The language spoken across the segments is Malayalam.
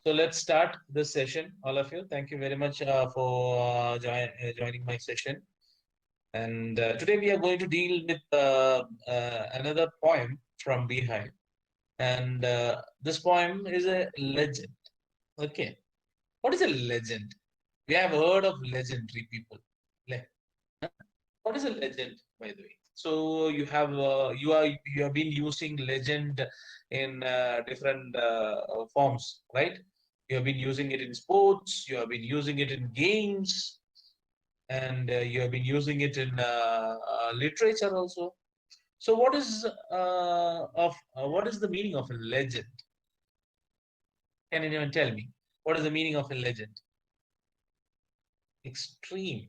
So let's start this session, all of you. Thank you very much for joining my session. And today we are going to deal with another poem from Beehive. And this poem is a legend. Okay. What is a legend? We have heard of legendary people. What is a legend, by the way? So you have been using legend in different forms, right? You have been using it in sports. You have been using it in games, and you have been using it in literature also. So, what is the meaning of a legend? Can anyone tell me what is the meaning of a legend? Extreme?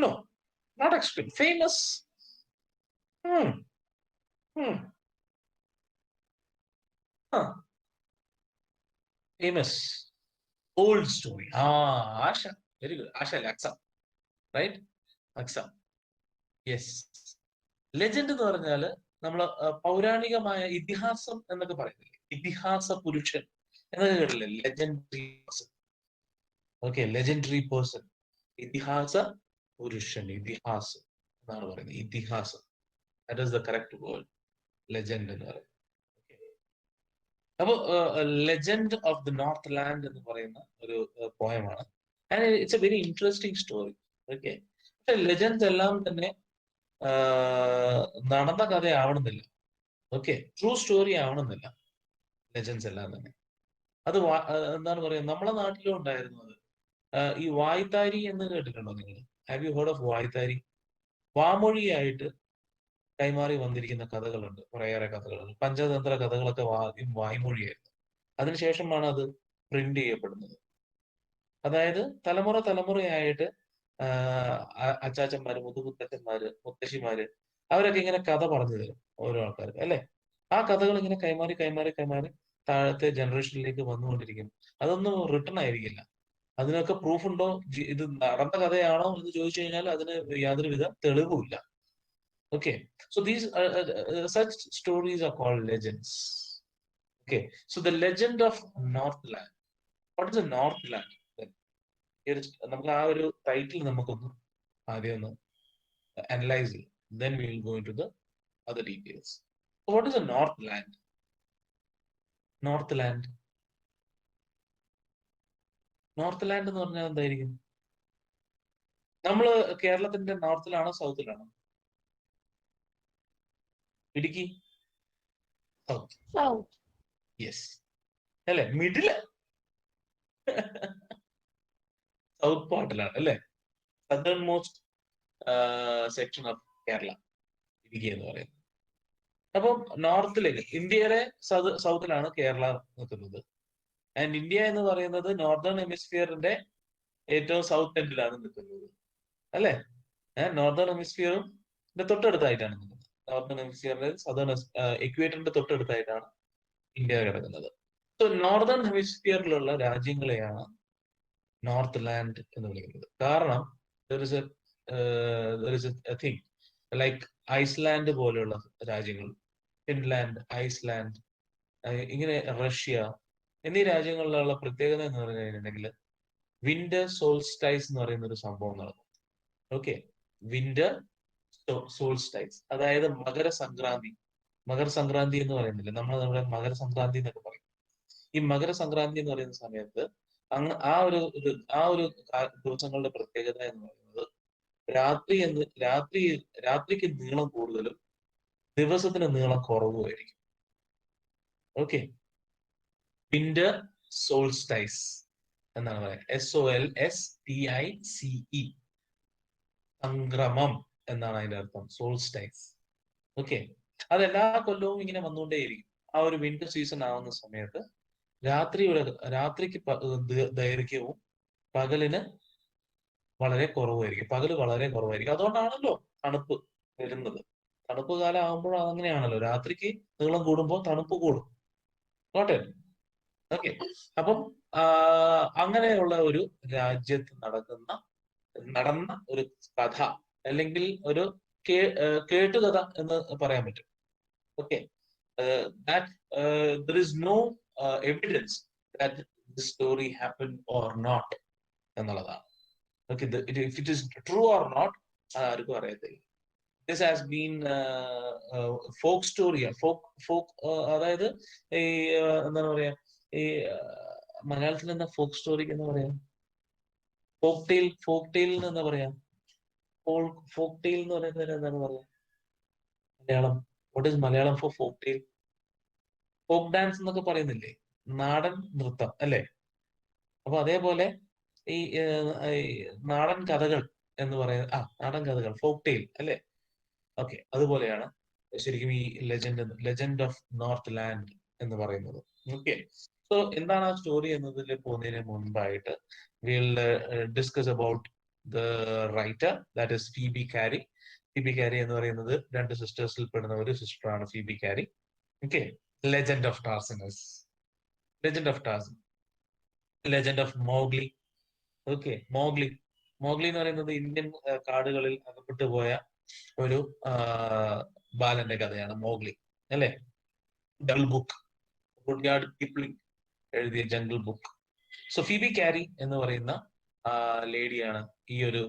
No, not extreme. Famous? Hmm. Hmm. Huh. Famous. Old story. Ah, Asha. Very good. Asha, accept. Right? Accept. Yes. Legend എന്ന് പറഞ്ഞാല് നമ്മള് പൗരാണികമായ ഇതിഹാസം എന്നൊക്കെ പറയുന്നില്ലേ, ഇതിഹാസ പുരുഷൻ എന്നൊക്കെ കേട്ടില്ലേ, legendary person. Okay, legendary person, ഇതിഹാസ പുരുഷൻ, ഇതിഹാസം എന്നാണ് പറയുന്നത്. ഇതിഹാസം, that is the correct word, legend എന്ന് പറയുന്നത്. അപ്പൊ legend of the north land എന്ന് പറയുന്ന ഒരു പോയമാണ്. And it's a very interesting story. Okay, പക്ഷെ ലെജൻഡ്സ് എല്ലാം തന്നെ നടന്ന കഥയാവണമെന്നില്ല. ഓക്കെ, ട്രൂ സ്റ്റോറി ആവണമെന്നില്ല ലെജൻഡ്സ് എല്ലാം തന്നെ. അത് എന്താണ് പറയുക, നമ്മളെ നാട്ടിലും ഉണ്ടായിരുന്നു അത്. ഈ വായ്ത്താരി എന്ന് കേട്ടിട്ടുണ്ടോ നിങ്ങൾ? ഹാവ് യു ഹേർഡ് ഓഫ് വായ്ത്താരി? വാമൊഴിയായിട്ട് കൈമാറി വന്നിരിക്കുന്ന കഥകളുണ്ട്, കുറേയേറെ കഥകളുണ്ട്. പഞ്ചതന്ത്ര കഥകളൊക്കെ വായ്മൊഴിയായിരുന്നു. അതിനുശേഷമാണ് അത് പ്രിന്റ് ചെയ്യപ്പെടുന്നത്. അതായത് തലമുറയായിട്ട് അച്ചാച്ചന്മാര്, മുതുമുത്തച്ഛന്മാര്, മുത്തശ്ശിമാര് അവരൊക്കെ ഇങ്ങനെ കഥ പറഞ്ഞു തരും ഓരോ ആൾക്കാർക്ക്, അല്ലെ? ആ കഥകൾ ഇങ്ങനെ കൈമാറി താഴത്തെ ജനറേഷനിലേക്ക് വന്നുകൊണ്ടിരിക്കും. അതൊന്നും റിട്ടേൺ ആയിരിക്കില്ല. അതിനൊക്കെ പ്രൂഫ് ഉണ്ടോ, ഇത് നടന്ന കഥയാണോ എന്ന് ചോദിച്ചു കഴിഞ്ഞാൽ അതിന് യാതൊരുവിധ തെളിവുമില്ല. Okay, so these such stories are called legends. Okay, so the legend of Northland. What is a Northland? നമുക്ക് ആ ഒരു ടൈറ്റിൽ നമുക്കൊന്ന് ആദ്യം ഒന്ന് അനലൈസ് ചെയ്യും. Then we will go into the other details. So what is a Northland? Northland എന്ന് പറഞ്ഞാൽ എന്തായിരിക്കും? നമ്മള് കേരളത്തിന്റെ നോർത്തിലാണോ സൗത്തിലാണോ? ഇടുക്കി സൗത്ത്. യെസ് അല്ലെ? മിഡില് സൗത്ത് പാർട്ടിലാണ് അല്ലെ? Southern most section of Kerala, Idukki എന്ന് പറയുന്നത്. അപ്പം നോർത്തിലേക്ക്, ഇന്ത്യയുടെ സൗത്തിലാണ് കേരള നിൽക്കുന്നത്. ആൻഡ് ഇന്ത്യ എന്ന് പറയുന്നത് നോർത്തേൺ ഹെമിസ്ഫിയറിന്റെ ഏറ്റവും സൗത്ത് എൻഡിലാണ് നിൽക്കുന്നത്, അല്ലെ? നോർത്തേൺ ഹെമിസ്ഫിയറും തൊട്ടടുത്തായിട്ടാണ് നിൽക്കുന്നത്. നോർത്തേൺ ഹെമിസ്ഫിയറിന്റെ സദേൺ ഇക്വേറ്ററിന്റെ തൊട്ടടുത്തായിട്ടാണ് ഇന്ത്യ കിടക്കുന്നത്. സോ നോർത്തേൺ ഹെമിസ്ഫിയറിലുള്ള രാജ്യങ്ങളെയാണ് നോർത്ത് ലാൻഡ് എന്ന് വിളിക്കുന്നത്. കാരണം there is a thing like Iceland പോലെയുള്ള രാജ്യങ്ങൾ, ഫിൻലാൻഡ്, ഐസ്ലാൻഡ്, ഇങ്ങനെ റഷ്യ എന്നീ രാജ്യങ്ങളിലുള്ള പ്രത്യേകത എന്ന് പറഞ്ഞു കഴിഞ്ഞിട്ടുണ്ടെങ്കിൽ വിന്റർ സോൾസ്റ്റൈസ് എന്ന് പറയുന്ന ഒരു സംഭവം നടക്കും. ഓക്കെ, വിന്റർ സോൾസ്റ്റൈസ്, അതായത് മകരസംക്രാന്തി എന്ന് പറയുന്നില്ല, നമ്മുടെ മകരസംക്രാന്തി എന്നൊക്കെ പറയും. ഈ മകരസംക്രാന്തി എന്ന് പറയുന്ന സമയത്ത് ആ ഒരു ദിവസങ്ങളുടെ പ്രത്യേകത എന്ന് പറയുന്നത് രാത്രിക്ക് നീളം കൂടുതലും ദിവസത്തിന് നീളം കുറവുമായിരിക്കും. ഓക്കെ, വിന്റർ സോൾസ്റ്റൈസ് എന്നാണ് പറയുന്നത്. SOLSTICE, സംക്രമം എന്നാണ് അതിന്റെ അർത്ഥം, സോൾസ്റ്റൈസ്. ഓക്കെ, അതെല്ലാ കൊല്ലവും ഇങ്ങനെ വന്നുകൊണ്ടേയിരിക്കും. ആ ഒരു വിന്റർ സീസൺ ആവുന്ന സമയത്ത് രാത്രിക്ക് ദൈർഘ്യവും പകലിന് വളരെ കുറവായിരിക്കും. അതുകൊണ്ടാണല്ലോ തണുപ്പ് വരുന്നത്. തണുപ്പ് കാലം ആകുമ്പോൾ അങ്ങനെയാണല്ലോ, രാത്രിക്ക് നീളം കൂടുമ്പോൾ തണുപ്പ് കൂടും. ഓട്ടെ, ഓക്കെ. അപ്പം അങ്ങനെയുള്ള ഒരു രാജ്യത്ത് നടന്ന ഒരു കഥ, അല്ലെങ്കിൽ ഒരു കേട്ടുകഥ എന്ന് പറയാൻ പറ്റും. Okay, that there is no evidence that the story happened or not എന്നുള്ളതാണ്. Okay, if it is true or not, ആർക്കും അറിയത്തില്ല. This has been folk story, folk അതായത് ഈ എന്താണ് പറയാ, ഈ മലയാളത്തിൽ എന്താ ഫോക്ക് സ്റ്റോറിക്ക് എന്താ പറയാ, folk tale എന്താ പറയാ, folk tale എന്ന് പറയുന്നത് എന്താണ് പറയാ Malayalam? What is Malayalam for folk tale? Folk dance എന്നൊക്കെ പറയുന്നില്ലേ, നാടൻ നൃത്തം അല്ലേ? അപ്പൊ അതേപോലെ ഈ നാടൻ കഥകൾ എന്ന് പറയുന്നത്, നാടൻ കഥകൾ, ഫോക്ക് ടെയിൽ അല്ലെ? ഓക്കെ, അതുപോലെയാണ് ശരിക്കും ഈ ലെജൻഡ് ഓഫ് നോർത്ത് ലാൻഡ് എന്ന് പറയുന്നത്. ഓക്കെ, സോ എന്താണ് ആ സ്റ്റോറി എന്നതിൽ പോകുന്നതിന് മുൻപായിട്ട് will discuss about the writer, that is Phoebe Cary. Phoebe Cary എന്ന് പറയുന്നത് രണ്ട് സിസ്റ്റേഴ്സിൽ പെടുന്ന ഒരു സിസ്റ്ററാണ് Phoebe Cary. Okay, legend of Tarzan's, legend of Tarzan, legend of Mowgli. Okay, Mowgli, Mowgli എന്ന് പറയുന്നത് ഇന്ത്യൻ കാടുകളിൽ അകപ്പെട്ടു പോയ ഒരു ബാലന്റെ കഥയാണ് മോഗ്ലി അല്ലെ? ജംഗിൾ ബുക്ക്, റുഡ്യാർഡ് കിപ്ലിംഗ് എഴുതിയ jungle book. So Phoebe Cary എന്ന് പറയുന്ന ലേഡിയാണ് ഈ ഒരു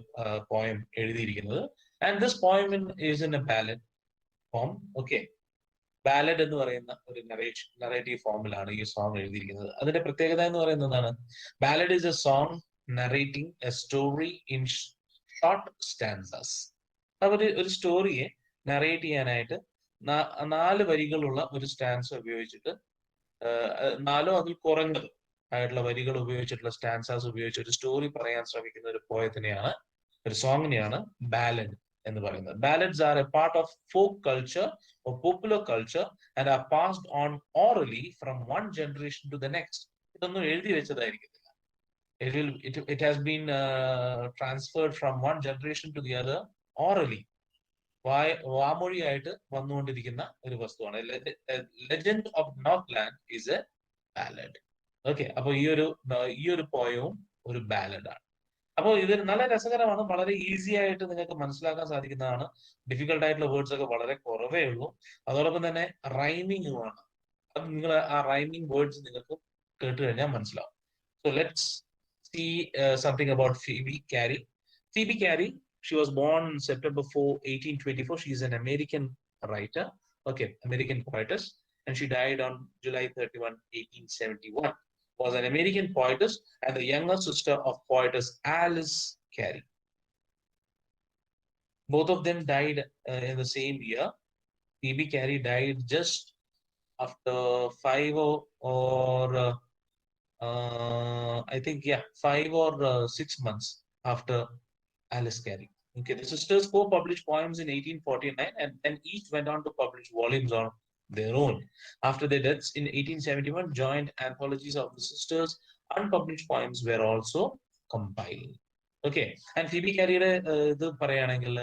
പോയം എഴുതിയിരിക്കുന്നത്. And this poem is in A ballad form. Okay, ballad എന്ന് പറയുന്ന ഒരു നറേറ്റീവ് ഫോമിലാണ് ഈ സോങ് എഴുതിയിരിക്കുന്നത്. അതിന്റെ പ്രത്യേകത എന്ന് പറയുന്നതാണ്, ballad is a song narrating a story in short stanzas. അവർ ഒരു സ്റ്റോറിയെ നറേറ്റ് ചെയ്യാനായിട്ട് 4 വരികളുള്ള ഒരു സ്റ്റാൻസ് ഉപയോഗിച്ചിട്ട്, 4 അതിൽ കുറഞ്ഞത് ആയിട്ടുള്ള വരികൾ ഉപയോഗിച്ചിട്ടുള്ള സ്റ്റാൻസാസ് ഉപയോഗിച്ച് ഒരു സ്റ്റോറി പറയാൻ ശ്രമിക്കുന്ന ഒരു പോയത്തിനെയാണ്, ഒരു സോങ്ങിനെയാണ് ബാലഡ് എന്ന് പറയുന്നത്. Ballads are a part of folk culture or popular culture and are passed on orally from one generation to the next. ഇതൊന്നും എഴുതി വെച്ചതായിരിക്കത്തില്ല. It has been transferred from one generation to the other orally. വാമൊഴിയായിട്ട് വന്നുകൊണ്ടിരിക്കുന്ന ഒരു വസ്തുവാണ്. Legend of north land is A ballad. Okay, അപ്പൊ ഈ ഒരു പോയവും ഒരു ബാലഡാണ്. അപ്പോൾ ഇത് നല്ല രസകരമാണ്, വളരെ ഈസി ആയിട്ട് നിങ്ങൾക്ക് മനസ്സിലാക്കാൻ സാധിക്കുന്നതാണ്. ഡിഫിക്കൽട്ട് ആയിട്ടുള്ള വേർഡ്സ് ഒക്കെ വളരെ കുറവേ ഉള്ളൂ. അതോടൊപ്പം തന്നെ റൈമിങ്ങുമാണ്. അത് നിങ്ങൾ ആ റൈമിംഗ് വേർഡ്സ് നിങ്ങൾക്ക് കേട്ട് കഴിഞ്ഞാൽ മനസ്സിലാവും. So let's see something about Phoebe Cary. Phoebe Cary, she was born September 4, 1824. She is an American writer, okay, American poetess, and she died on July 31, 1871. Was an American poetess and the younger sister of poetess Alice Cary. Both of them died in the same year. Phoebe Cary died just after 5 or 6 months after Alice Cary. Okay, the sisters co-published poems in 1849 and then each went on to publish volumes on their own. After their deaths in 1871, joint anthologies of the sisters' unpublished poems were also compiled. Okay, and Phoebe Caryയുടെ ഇത് പറയുകയാണെങ്കിൽ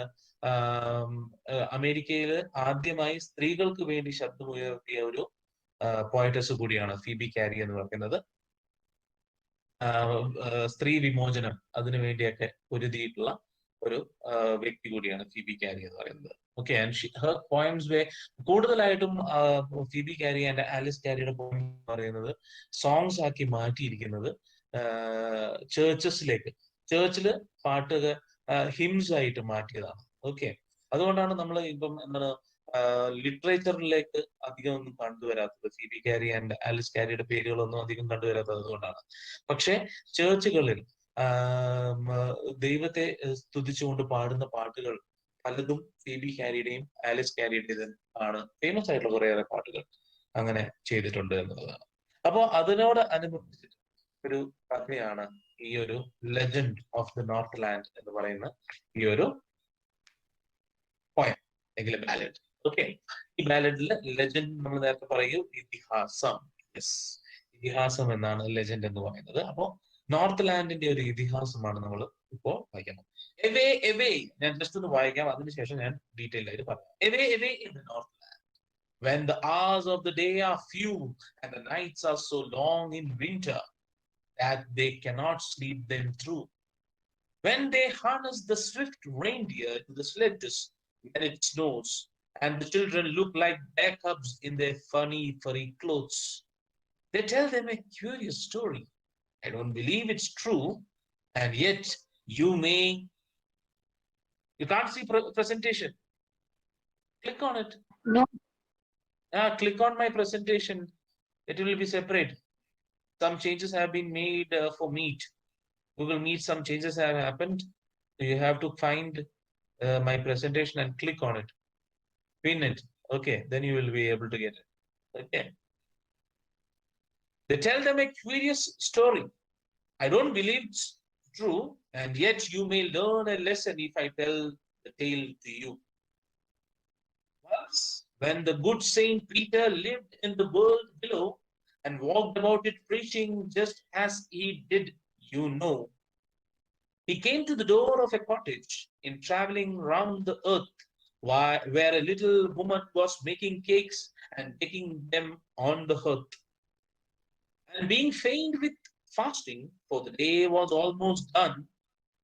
അമേരിക്കയിൽ ആദ്യമായി സ്ത്രീകൾക്ക് വേണ്ടി ശബ്ദമുയർത്തിയ ഒരു പോയറ്റസ് കൂടിയാണ് ഫീബി കാരി എന്ന് പറയുന്നത്. സ്ത്രീ വിമോചനം അതിനു വേണ്ടിയൊക്കെ പൊരുതിയിട്ടുള്ള ഒരു വ്യക്തി കൂടിയാണ് ഫീബി കാരി എന്ന് പറയുന്നത്. ഓക്കെ, ആൻഡ് ഹെർ പോയംസ് വേ കൂടുതലായിട്ടും ഫീബി കാരി ആൻഡ് ആലിസ് കാരിയുടെ പോയം എന്ന് പറയുന്നത് സോങ്സ് ആക്കി മാറ്റിയിരിക്കുന്നത് ചേർച്ചില് പാട്ടുകൾ ഹിംസ് ആയിട്ട് മാറ്റിയതാണ്. ഓക്കെ, അതുകൊണ്ടാണ് നമ്മൾ ഇപ്പം എന്താണ് ലിറ്ററേച്ചറിലേക്ക് അധികം ഒന്നും കണ്ടുവരാത്തത്. ഫീബി കാരി ആൻഡ് ആലിസ് കാരിയുടെ പേരുകളൊന്നും അധികം കണ്ടുവരാത്തത് അതുകൊണ്ടാണ്. പക്ഷെ ചേർച്ചുകളിൽ ദൈവത്തെ സ്തുതിച്ചുകൊണ്ട് പാടുന്ന പാട്ടുകൾ പലതും ഫീബി കാരിയുടെയും ആലിസ് കാരിയുടേതും ആണ്. ഫേമസ് ആയിട്ടുള്ള കുറേയേറെ പാട്ടുകൾ അങ്ങനെ ചെയ്തിട്ടുണ്ട് എന്നുള്ളതാണ്. അപ്പോ അതിനോട് അനുബന്ധിച്ചിട്ട് ഒരു കഥയാണ് ഈ ഒരു legend of the north land എന്ന് പറയുന്ന ഈ ഒരു പോയം അല്ലെങ്കിൽ ബാലഡ്. ഓക്കെ, ഈ ബാലഡില് ലെജൻഡ് നമ്മൾ നേരത്തെ പറയൂ ഇതിഹാസം. യെസ്, ഇതിഹാസം എന്നാണ് ലെജൻഡ് എന്ന് പറയുന്നത്. അപ്പോ നോർത്ത് ലാൻഡിന്റെ ഒരു ഇതിഹാസമാണ് നമ്മൾ ഇപ്പോ വായിക്കുന്നത്. എവേ ഞാൻ ജസ്റ്റ് ഒന്ന് വായിക്കാം, അതിനുശേഷം ഞാൻ ഡീറ്റെയിൽ ആയിട്ട് പറയാം. Away in the north land when the hours of the day are few and the nights are so long in winter that they cannot sleep them through, when they harness the swift reindeer to the sledges when it snows and the children look like bear cubs in their funny furry clothes, They tell them a curious story. I don't believe it's true, and yet you can't see presentation. Click on it. No. Click on my presentation. It will be separate. Some changes have been made for Meet. Google Meet, some changes have happened. You have to find my presentation and click on it. Pin it. Okay, then you will be able to get it. Okay. They tell them a curious story. I don't believe it's true, and yet you may learn a lesson if I tell the tale to you. Once, when the good Saint Peter lived in the world below and walked about it preaching just as he did, you know, he came to the door of a cottage in traveling round the earth, where a little woman was making cakes and baking them on the hearth. And being faint with fasting, for the day was almost done,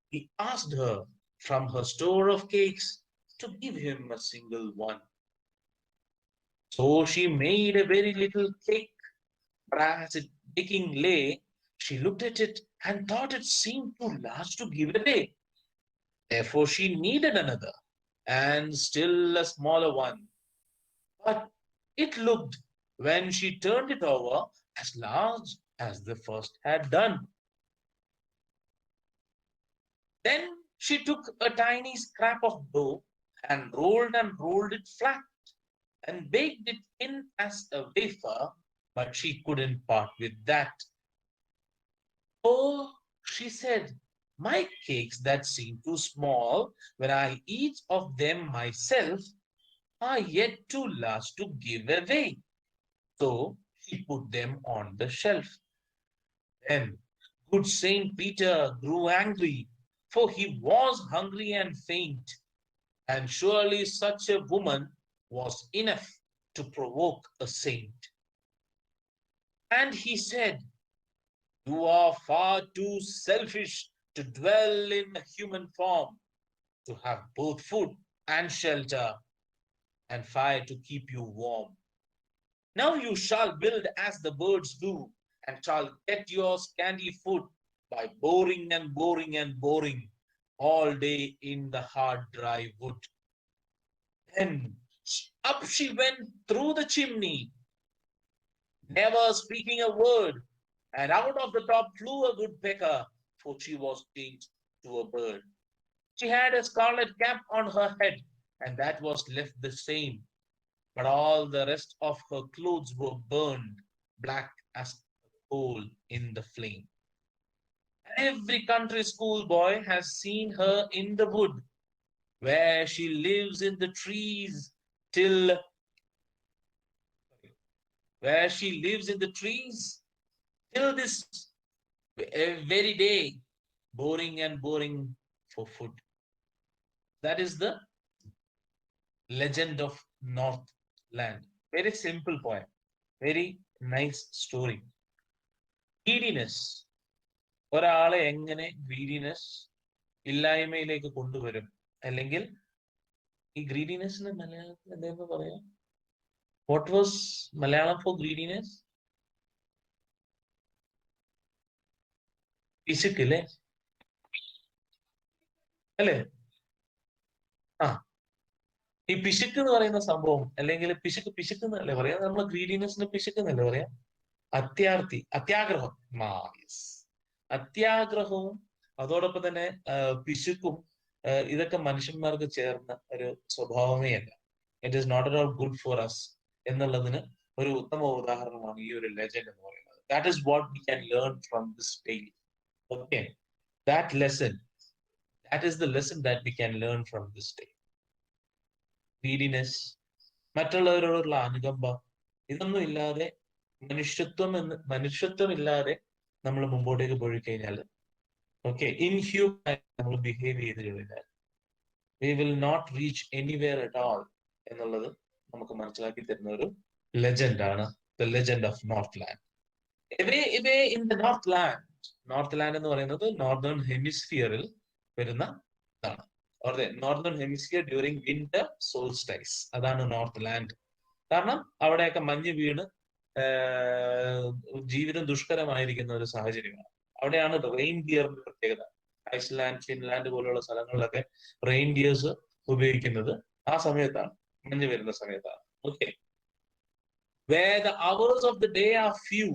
he asked her from her store of cakes to give him a single one. So she made a very little cake, but as it baking lay, she looked at it and thought it seemed too large to give away. Therefore she needed another, and still a smaller one. But it looked, when she turned it over, as large as the first had done. Then she took a tiny scrap of dough and rolled it flat and baked it in as a wafer, but she couldn't part with that. Oh, she said, my cakes that seem too small when I eat of them myself are yet too large to give away. So she put them on the shelf. Then good Saint Peter grew angry, for he was hungry and faint, and surely such a woman was enough to provoke a saint. And he said, you are far too selfish to dwell in a human form, to have both food and shelter and fire to keep you warm. Now you shall build as the birds do, and shall get your scanty food by boring and boring and boring all day in the hard dry wood. Then up she went through the chimney, never speaking a word, and out of the top flew a woodpecker, for she was changed to a bird. She had a scarlet cap on her head, and that was left the same, but all the rest of her clothes were burned black as coal in the flame. Every country schoolboy has seen her in the wood, where she lives in the trees till where she lives in the trees till this very day, boring and boring for food. That is the legend of Northland. Very simple poem, very nice story. Greediness. ഒരാളെ എങ്ങനെ ഗ്രീഡിനെസ് ഇല്ലായ്മയിലേക്ക് കൊണ്ടുവരും, അല്ലെങ്കിൽ ഈ ഗ്രീഡിനെസ്സിന് മലയാളത്തിൽ എന്തായിരുന്നു പറയാ? What was Malayalam for greediness? പിശുക്ക് അല്ലേ? അല്ലേ? ആ, ഈ പിശുക്ക് എന്ന് പറയുന്ന സംഭവം, അല്ലെങ്കിൽ പിശുക്ക് പിശുക്ക് എന്നല്ലേ പറയാ? നമ്മൾ ഗ്രീഡിനെസ്സിന് പിശുക്ക് എന്നല്ലേ പറയാ? അത്യാഗ്രഹം. യെസ്, അത്യാഗ്രഹവും അതോടൊപ്പം തന്നെ പിശുക്കും, ഇതൊക്കെ മനുഷ്യന്മാർക്ക് ചേർന്ന ഒരു സ്വഭാവമേ അല്ല. It is not at all good for us എന്നുള്ളതിന് ഒരു ഉത്തമ ഉദാഹരണമാണ് ഈ ഒരു ലെജൻഡ് എന്ന് പറയുന്നത്. That is what we can learn from this tale. Okay, that is the lesson that we can learn from this tale. Greediness, മറ്റുള്ളവരോടുള്ള അനുകമ്പ, ഇതൊന്നും ഇല്ലാതെ മനുഷ്യത്വം ഇല്ലാതെ നമ്മൾ മുമ്പോട്ടേക്ക് പോയി കഴിഞ്ഞാൽ, ഓക്കെ, ഇൻഹ്യൂമൻ നമ്മൾ ബിഹേവ് ചെയ്ത് കഴിഞ്ഞാൽ we will not reach anywhere at all എന്നുള്ളത് നമുക്ക് മനസ്സിലാക്കി തരുന്ന ഒരു ലെജൻഡ് ആണ് the legend of Northland. North land എന്ന് പറയുന്നത് നോർത്തേൺ ഹെമിസ്ഫിയറിൽ വരുന്ന ഇതാണ്, or northern hemisphere during winter solstice. അതാണ് നോർത്ത് ലാൻഡ്. കാരണം അവിടെയൊക്കെ മഞ്ഞ് വീണ് ജീവിതം ദുഷ്കരമായിരിക്കുന്ന ഒരു സാഹചര്യമാണ്. അവിടെയാണ് റെയിൻഡിയറിന്റെ പ്രത്യേകത. ഐസ്ലാൻഡ്, ഫിൻലാൻഡ് പോലുള്ള സ്ഥലങ്ങളിലൊക്കെ റെയിൻഡിയേഴ്സ് ഉപയോഗിക്കുന്നത് ആ സമയത്താണ്, മഞ്ഞ് വരുന്ന സമയത്താണ്. Okay. Where the hours of the day are few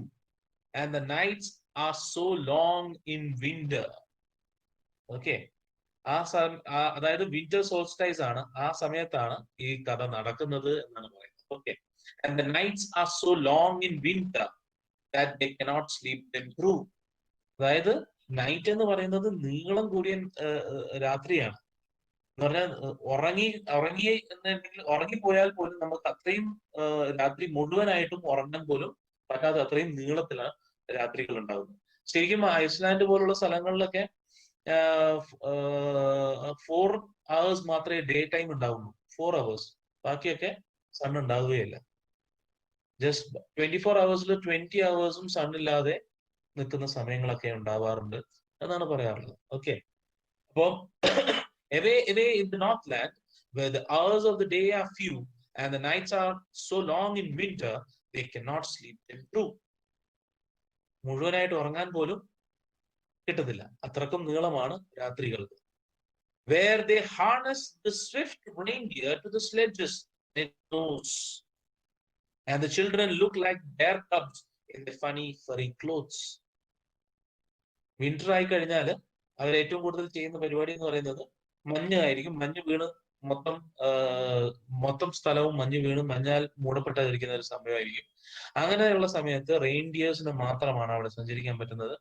and the nights are so long in winter. Okay. അതായത് വിന്റർ സോൾസ്റ്റൈസ് ആണ്, ആ സമയത്താണ് ഈ കഥ നടക്കുന്നത് എന്നാണ് പറയുന്നത്. Okay. And the nights are so long in winter that they cannot sleep them through. അതായത് നൈറ്റ് എന്ന് പറയുന്നത് നീളം കൂടിയ രാത്രിയാണ് എന്ന് പറഞ്ഞാൽ ഉറങ്ങിപ്പോയാൽ പോലും നമുക്ക് അത്രയും രാത്രി മുഴുവനായിട്ടും ഉറങ്ങാൻ പോലും പറ്റാത്ത അത്രയും നീളത്തിലാണ് രാത്രികൾ ഉണ്ടാകുന്നത്. ശരിക്കും ഐസ്ലാൻഡ് പോലുള്ള സ്ഥലങ്ങളിലൊക്കെ 4 hours മാത്രമേ ഡേ ടൈം ഉണ്ടാവുള്ളൂ. 4 hours. ബാക്കിയൊക്കെ സൺ ഉണ്ടാവുകയില്ല. ജസ്റ്റ് 24 hours 20 hours സണ്ണില്ലാതെ നിൽക്കുന്ന സമയങ്ങളൊക്കെ ഉണ്ടാവാറുണ്ട് എന്നാണ് പറയാറുള്ളത്. ഓക്കെ. അപ്പോൾ away in the Northland, where the hours of the day are few and the nights are so long in winter, they cannot sleep them through. മുഴുവനായിട്ട് ഉറങ്ങാൻ പോലും കിട്ടത്തില്ല, അത്രക്കും നീളമാണ് രാത്രികൾക്ക്. Where they harness the swift reindeer to the sledges they nose, and the children look like bear cubs in the funny furry clothes. Winter ആയി കഴിഞ്ഞാൽ അവർ ഏറ്റവും കൂടുതൽ ചെയ്യുന്ന പരിപാടി എന്ന് പറയുന്നത് മഞ്ഞായിരിക്കും. മഞ്ഞ് വീണ് മൊത്തം സ്ഥലവും മഞ്ഞ് വീണ് മഞ്ഞാൽ മൂടപ്പെട്ടാതിരിക്കുന്ന ഒരു സമയമായിരിക്കും. അങ്ങനെയുള്ള സമയത്ത് റെയിൻഡിയേഴ്സിന് മാത്രമാണ് അവിടെ സഞ്ചരിക്കാൻ പറ്റുന്നത്.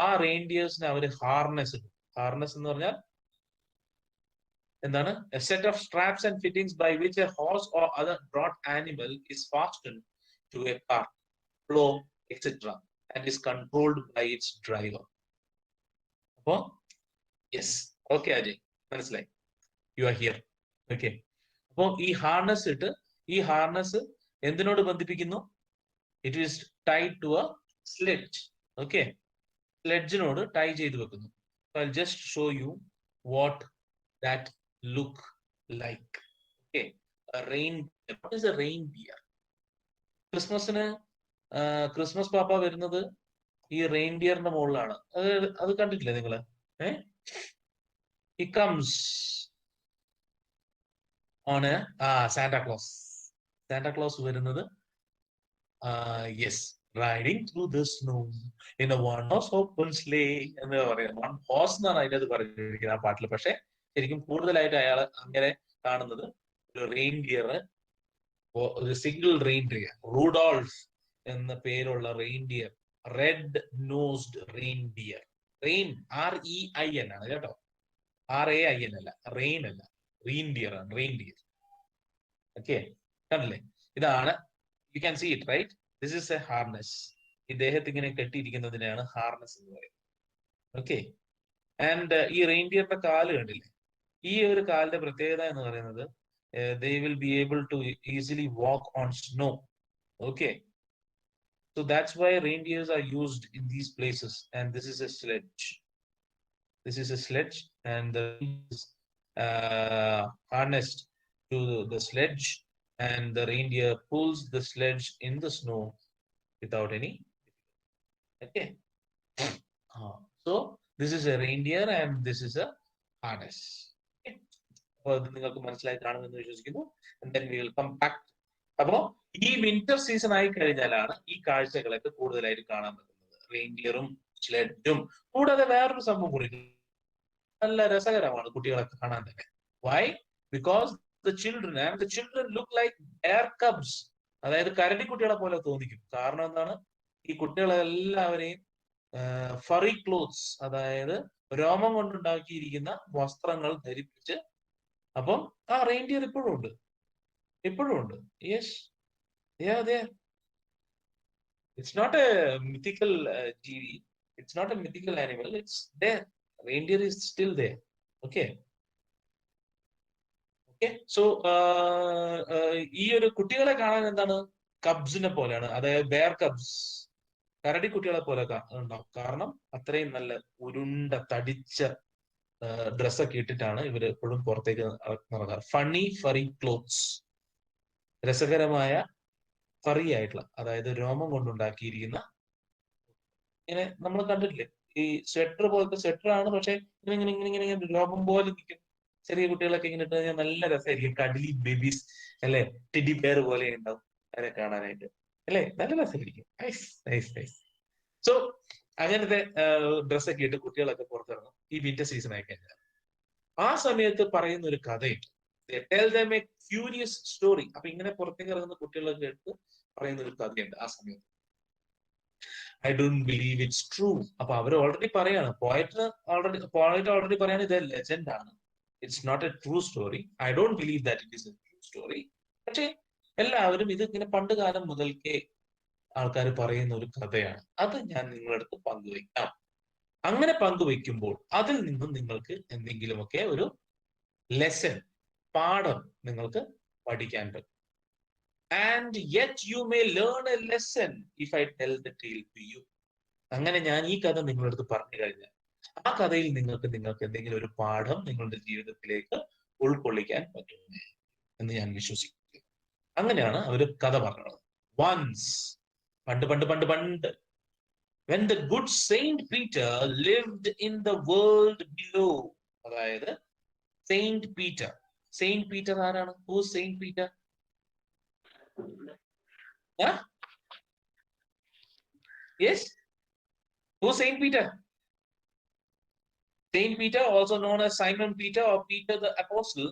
ആ റെയിൻഡിയേഴ്സിന് അവർ ഹാർനെസ് എന്ന് പറഞ്ഞാൽ എന്താണ്? A set of straps and fittings by which a horse or other brought animal is fastened to a cart, plow, etc. and is controlled by its driver. അപ്പോ യെസ്, ഓക്കെ അജയ്, മനസ്സിലായി, യു ആർ ഹിയർ. ഓക്കെ. അപ്പോ ഈ ഹാർനസ് എന്തിനോട് ബന്ധിപ്പിക്കുന്നു? It is tied to a sledge. Okay. സ്ലെഡ്ജിനോട് ടൈ ചെയ്ത് വെക്കുന്നു. I'll just show you what that look like. Okay. What is a reindeer? Christmas പാപ്പ വരുന്നത് ഈ റെയിൻഡിയറിന്റെ മുകളിലാണ്. അത് കണ്ടിട്ടില്ലേ നിങ്ങള്? He comes on Santa Claus വരുന്നത് yes, riding through the snow in A one horse open sleigh എന്ന് പറയുന്നത്. വൺ ഹോഴ്സ് എന്നാണ് അതിനകത്ത് പറഞ്ഞിരിക്കുന്നത് ആ പാട്ടിൽ. പക്ഷെ ശരിക്കും കൂടുതലായിട്ട് അയാൾ അങ്ങനെ കാണുന്നത് ഒരു റെയിൻഡിയർ, ഒരു സിംഗിൾ റെയിൻഡിയർ, റൂഡോൾഫ് എന്ന പേരുള്ള reindeer, red nosed reindeer. Rain REIN ആണ് കേട്ടോ, RAIN അല്ല, റെയിൻ അല്ല, റെയിൻഡിയർ ആണ്, റെയിൻഡിയർ. ഓക്കെ, കണ്ടില്ലേ? ഇതാണ്, you can see it right. This is a harness. ഇദ്ദേഹത്തെ ഇങ്ങനെ കെട്ടിയിരിക്കുന്നതിനാണ് ഹാർനസ് എന്ന് പറയുന്നത്. ഓക്കെ. ആൻഡ് ഈ റെയിൻഡിയറിന്റെ കാല് കണ്ടില്ലേ? ഈ ഒരു കാലിന്റെ പ്രത്യേകത എന്ന് പറയുന്നത് they will be able to easily walk on snow. Okay. So that's why reindeers are used in these places. And this is a sledge. And the is harnessed to the sledge, and the reindeer pulls the sledge in the snow without any. Okay. So this is a reindeer and this is a harness. നിങ്ങൾക്ക് മനസ്സിലായി കാണുമെന്ന് വിശ്വസിക്കുന്നു. അപ്പോ ഈ വിന്റർ സീസൺ ആയി കഴിഞ്ഞാലാണ് ഈ കാഴ്ചകളൊക്കെ കൂടുതലായിട്ട് കാണാൻ പറ്റുന്നത്. റെയിൻഡിയറും സ്ലെഡും കൂടാതെ വേറൊരു സംഭവം കൂടി നല്ല രസകരമാണ് കുട്ടികളൊക്കെ കാണാൻ തന്നെ. Why? Because the children look like bear cubs. അതായത് കരടി കുട്ടികളെ പോലെ തോന്നിക്കും. കാരണം എന്താണ്? ഈ കുട്ടികളെല്ലാവരെയും ഫറി ക്ലോത്ത്സ്, അതായത് രോമം കൊണ്ടുണ്ടാക്കിയിരിക്കുന്ന വസ്ത്രങ്ങൾ ധരിപ്പിച്ച്. അപ്പം ആ റെയിൻഡിയർ ഇപ്പോഴും ഉണ്ട്. Yes, it's not a mythical ജീവി, it's not a mythical animal, it's there. Reindeer is still there. Okay. So ഈ ഒരു കുട്ടികളെ കാണാൻ എന്താണ്? കബ്സിനെ പോലെയാണ്, അതായത് ബെയർ കബ്സ്, കരടി കുട്ടികളെ പോലെ ഉണ്ടാവും. കാരണം അത്രയും നല്ല ഉരുണ്ട തടിച്ച ഡ്രസ്സൊക്കെ ഇട്ടിട്ടാണ് ഇവർ എപ്പോഴും പുറത്തേക്ക് നടക്കാറ്. ഫണ്ണി ഫറി ക്ലോത്ത്സ്, രസകരമായ ഫറി ആയിട്ടുള്ള, അതായത് രോമം കൊണ്ടുണ്ടാക്കിയിരിക്കുന്ന, ഇങ്ങനെ നമ്മൾ കണ്ടിട്ടില്ലേ ഈ സ്വെറ്റർ പോലത്തെ സ്വെറ്റർ ആണ്, പക്ഷെ ഇങ്ങനെ ഇങ്ങനെ ഇങ്ങനെ ഇങ്ങനെ ഇങ്ങനെ രോമം പോലെ നിൽക്കും. ചെറിയ കുട്ടികളൊക്കെ ഇങ്ങനെ ഇട്ട് കഴിഞ്ഞാൽ നല്ല രസമായിരിക്കും. കഡലി ബേബീസ് അല്ലെ, ടെഡി ബെയർ പോലെ ഉണ്ടാവും അതിനെ കാണാനായിട്ട് അല്ലെ, നല്ല രസമായിരിക്കും. Nice nice nice. സോ അങ്ങനത്തെ ഡ്രസ്സൊക്കെ ഇട്ട് കുട്ടികളൊക്കെ പുറത്തിറങ്ങും ഈ വിന്റർ സീസൺ ആയി കഴിഞ്ഞാൽ. ആ സമയത്ത് പറയുന്ന ഒരു കഥയുണ്ട്. Tell them a curious story. അപ്പൊ ഇങ്ങനെ പുറത്തേക്ക് ഇറങ്ങുന്ന കുട്ടികളൊക്കെ എടുത്ത് പറയുന്ന ഒരു കഥയുണ്ട് ആ സമയത്ത്. I don't believe it's true. അപ്പൊ അവർ ഓൾറെഡി പറയാണ്, പോയിട്ട് ഓൾറെഡി പറയാണ് ഇത് ലെജൻഡ് ആണ്, it's not a true story. I don't believe that it is a true story. പക്ഷേ എല്ലാവരും ഇത് ഇങ്ങനെ പണ്ട് കാലം മുതൽക്കേ ആൾക്കാർ പറയുന്ന ഒരു കഥയാണ്, അത് ഞാൻ നിങ്ങളുടെ അടുത്ത് പങ്കുവയ്ക്കാം. അങ്ങനെ പങ്കുവെക്കുമ്പോൾ അതിൽ നിന്നും നിങ്ങൾക്ക് എന്തെങ്കിലുമൊക്കെ ഒരു ലെസൺ, പാഠം നിങ്ങൾക്ക് പഠിക്കാൻ പറ്റും. And yet you may learn a lesson if I tell the tale to you. അങ്ങനെ ഞാൻ ഈ കഥ നിങ്ങളുടെ അടുത്ത് പറഞ്ഞു കഴിഞ്ഞാൽ ആ കഥയിൽ നിങ്ങൾക്ക് എന്തെങ്കിലും ഒരു പാഠം നിങ്ങളുടെ ജീവിതത്തിലേക്ക് ഉൾക്കൊള്ളിക്കാൻ പറ്റും എന്ന് ഞാൻ വിശ്വസിക്കുന്നു. അങ്ങനെയാണ് അവര് കഥ പറഞ്ഞത്. വൺസ്, പണ്ട് പണ്ട് പണ്ട് പണ്ട്, when the good Saint Peter lived in the world below. അതായത് സെയിന്റ് പീറ്റർ. സെയിന്റ് പീറ്റർ ആരാണ്? Who Saint Peter? Yes, who Saint Peter? Saint Peter, also known as Simon Peter or Peter the Apostle,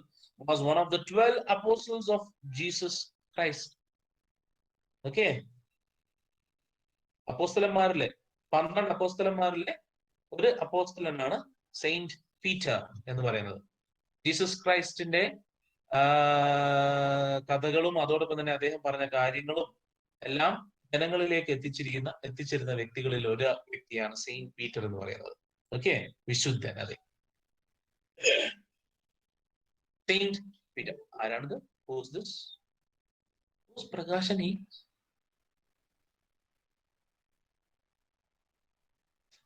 was one of the 12 apostles of Jesus Christ. Okay, അപ്പോസ്തലന്മാരിലെ 12 അപ്പോസ്തലന്മാരിലെ ഒരു അപ്പോസ്തലനാണ് സെയിന്റ് പീറ്റർ എന്ന് പറയുന്നത്. ജീസസ് ക്രൈസ്റ്റിന്റെ കഥകളും അതോടൊപ്പം തന്നെ അദ്ദേഹം പറഞ്ഞ കാര്യങ്ങളും എല്ലാം ജനങ്ങളിലേക്ക് എത്തിച്ചിരുന്ന വ്യക്തികളിൽ ഒരു വ്യക്തിയാണ് സെയിന്റ് പീറ്റർ എന്ന് പറയുന്നത്. ഓക്കെ, വിശുദ്ധൻ. അതെ, സെയിന്റ് പീറ്റർ. ആരാണിത്? Who's this? ഹൂസ് പ്രകാശനി?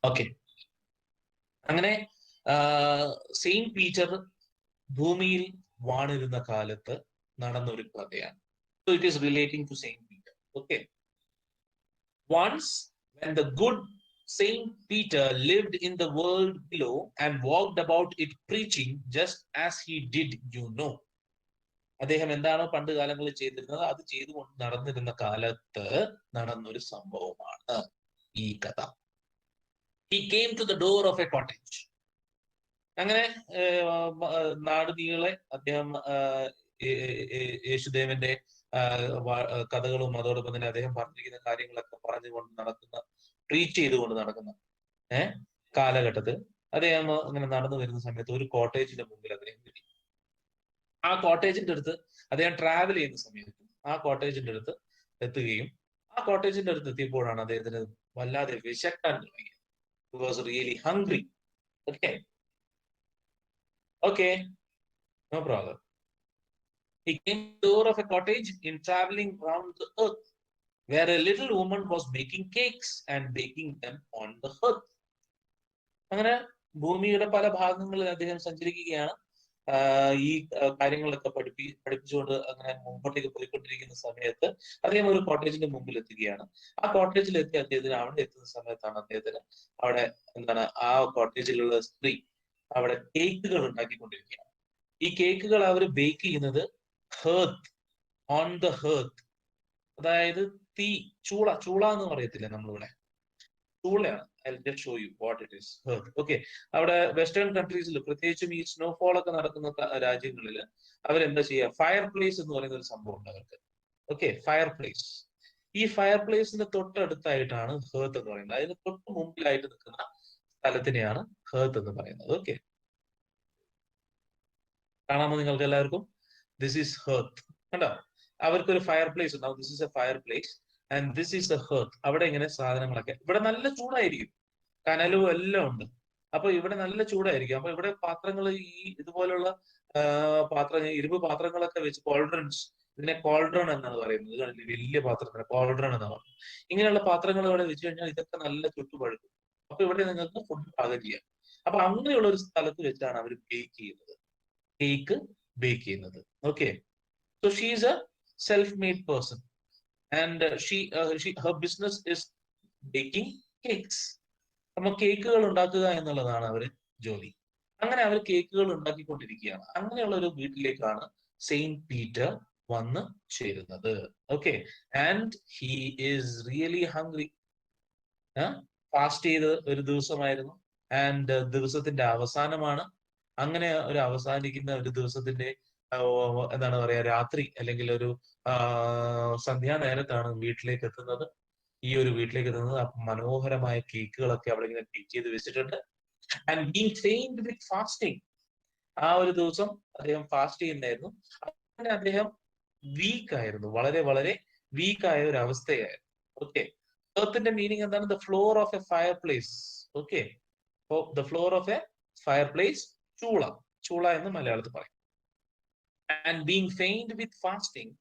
ഓക്കെ, അങ്ങനെ സെയിന്റ് പീറ്റർ ഭൂമിയിൽ വാണിരുന്ന കാലത്ത് നടന്ന ഒരു കഥയാണ്. So it is relating to Saint Peter. Okay. Once, when the good Saint Peter lived in the world below and walked about it preaching, just as he did, you know. അദ്ദേഹം എന്താണോ പണ്ട് കാലങ്ങളിൽ ചെയ്തിരുന്നത് അത് ചെയ്തുകൊണ്ട് നടന്നിരുന്ന കാലത്ത് നടന്നൊരു സംഭവമാണ് ഈ കഥ. He came to the door of a cottage. അങ്ങനെ നാടുനീളെ അദ്ദേഹം യേശുദേവന്റെ കഥകളും അതോടൊപ്പം തന്നെ അദ്ദേഹം പറഞ്ഞിരിക്കുന്ന കാര്യങ്ങളൊക്കെ പറഞ്ഞുകൊണ്ട് നടക്കുന്ന, ട്രീറ്റ് ചെയ്തുകൊണ്ട് നടക്കുന്ന കാലഘട്ടത്തിൽ അദ്ദേഹം അങ്ങനെ നടന്നു വരുന്ന സമയത്ത് ഒരു കോട്ടേജിന്റെ മുമ്പിൽ അദ്ദേഹം കിട്ടി. ആ കോട്ടേജിന്റെ അടുത്ത് അദ്ദേഹം ട്രാവൽ ചെയ്യുന്ന സമയത്ത് ആ കോട്ടേജിന്റെ അടുത്ത് എത്തുകയും ആ കോട്ടേജിന്റെ അടുത്ത് എത്തിയപ്പോഴാണ് അദ്ദേഹത്തിന് വല്ലാതെ വിശക്കാൻ തുടങ്ങിയത്. He was really hungry. Okay, no problem. He came to the door of a cottage in traveling round the earth, where a little woman was making cakes and baking them on the hearth. അങ്ങനെ ഭൂമിയുടെ പല ഭാഗങ്ങളിൽ അദ്ദേഹം സഞ്ചരിക്കുകയാണ്. ഈ കാര്യങ്ങളൊക്കെ പഠിപ്പിച്ചുകൊണ്ട് അങ്ങനെ മുമ്പോട്ടേക്ക് പോയിക്കൊണ്ടിരിക്കുന്ന സമയത്ത് അദ്ദേഹം ഒരു കോട്ടേജിന്റെ മുമ്പിൽ എത്തുകയാണ്. ആ കോട്ടേജിൽ എത്തി അദ്ദേഹത്തിന് അവിടെ എത്തുന്ന സമയത്താണ് അദ്ദേഹത്തിന് അവിടെ എന്താണ് ആ കോട്ടേജിലുള്ള സ്ത്രീ അവിടെ കേക്കുകൾ ഉണ്ടാക്കിക്കൊണ്ടിരിക്കുകയാണ്. ഈ കേക്കുകൾ അവർ ബേക്ക് ചെയ്യുന്നത് ഹേർത്ത്, ഓൺ ദ ഹേർത്ത്, അതായത് തീ, ചൂള എന്ന് പറയത്തില്ലേ നമ്മളിവിടെ, ചൂളയാണ്. I'll just show you what it is. Okay, അവിടെ വെസ്റ്റേൺ കൺട്രീസിൽ പ്രത്യേകിച്ചും ഈ സ്നോഫോൾ ഒക്കെ നടക്കുന്ന രാജ്യങ്ങളിൽ അവരെന്താ ചെയ്യുക, ഫയർ പ്ലേസ് എന്ന് പറയുന്ന ഒരു സംഭവം ഉണ്ട് അവർക്ക്. Okay, fire place. ഈ ഫയർ പ്ലേസിന്റെ തൊട്ടടുത്തായിട്ടാണ് ഹേർത്ത് എന്ന് പറയുന്നത്. അതിന് തൊട്ട് മുമ്പിലായിട്ട് നിൽക്കുന്ന സ്ഥലത്തിനെയാണ് ഹേർത്ത് എന്ന് പറയുന്നത്. ഓക്കെ, കാണാമോ നിങ്ങൾക്ക് എല്ലാവർക്കും? This is hearth. കണ്ടോ, അവർക്കൊരു ഫയർ പ്ലേസ് ഉണ്ടാവും. This is a fire place and this is a hearth. അവിടെ ഇങ്ങനെ സാധനങ്ങളൊക്കെ, ഇവിടെ നല്ല ചൂടായിരിക്കും, കനലും എല്ലാം ഉണ്ട്. അപ്പൊ ഇവിടെ നല്ല ചൂടായിരിക്കും. അപ്പൊ ഇവിടെ പാത്രങ്ങൾ, ഈ ഇതുപോലുള്ള പാത്രങ്ങൾ, ഇരുമ്പ് പാത്രങ്ങളൊക്കെ വെച്ച്, കോൾഡ്രൺസ്, ഇതിനെ കോൾഡ്രൺ എന്നാണ് പറയുന്നത്. വലിയ പാത്രത്തിന് കോൾഡ്രൺ എന്നാണ് പറയുന്നത്. ഇങ്ങനെയുള്ള പാത്രങ്ങൾ ഇവിടെ വെച്ച് കഴിഞ്ഞാൽ ഇതൊക്കെ നല്ല ചുട്ടുപഴുക്കും. അപ്പൊ ഇവിടെ നിങ്ങൾക്ക് ഫുഡ് പാകം ചെയ്യാം. അപ്പൊ അങ്ങനെയുള്ള ഒരു സ്ഥലത്ത് വെച്ചാണ് അവർ ബേക്ക് ചെയ്യുന്നത്, കേക്ക് ബേക്ക് ചെയ്യുന്നത്. Okay, so she is A self made person. And her business is baking cakes. അപ്പൊ കേക്കുകൾ ഉണ്ടാക്കുക എന്നുള്ളതാണ് അവര് ജോലി. അങ്ങനെ അവർ കേക്കുകൾ ഉണ്ടാക്കിക്കൊണ്ടിരിക്കുകയാണ്. അങ്ങനെയുള്ള ഒരു വീട്ടിലേക്കാണ് സെയിന്റ് പീറ്റർ വന്ന് ചേരുന്നത്. Okay, and he is really hungry. Fast ചെയ്ത് ഒരു ദിവസമായിരുന്നു, ആൻഡ് ദിവസത്തിന്റെ അവസാനമാണ്. അങ്ങനെ ഒരു അവസാനിക്കുന്ന ഒരു ദിവസത്തിന്റെ എന്താണ് പറയാ, രാത്രി അല്ലെങ്കിൽ ഒരു സന്ധ്യാ നേരത്താണ് വീട്ടിലേക്ക് എത്തുന്നത്. ഈ ഒരു വീട്ടിലേക്ക് എത്തുന്നത് മനോഹരമായ കേക്കുകളൊക്കെ അവിടെ ഇങ്ങനെ ബേക്ക് ചെയ്ത് വെച്ചിട്ടുണ്ട്. And being trained with fasting. ആ ഒരു ദിവസം അദ്ദേഹം ഫാസ്റ്റ് ചെയ്യുന്നായിരുന്നു. അങ്ങനെ അദ്ദേഹം വീക്ക് ആയിരുന്നു, വളരെ വളരെ വീക്കായ ഒരു അവസ്ഥയായിരുന്നു. ഓക്കെ, എർത്തിന്റെ മീനിങ് എന്താണ്? The floor of a fire place. Okay, അപ്പോ the floor of a fire place, ചൂള, ചൂള എന്ന് മലയാളത്തിൽ പറയും. And being faint with fasting.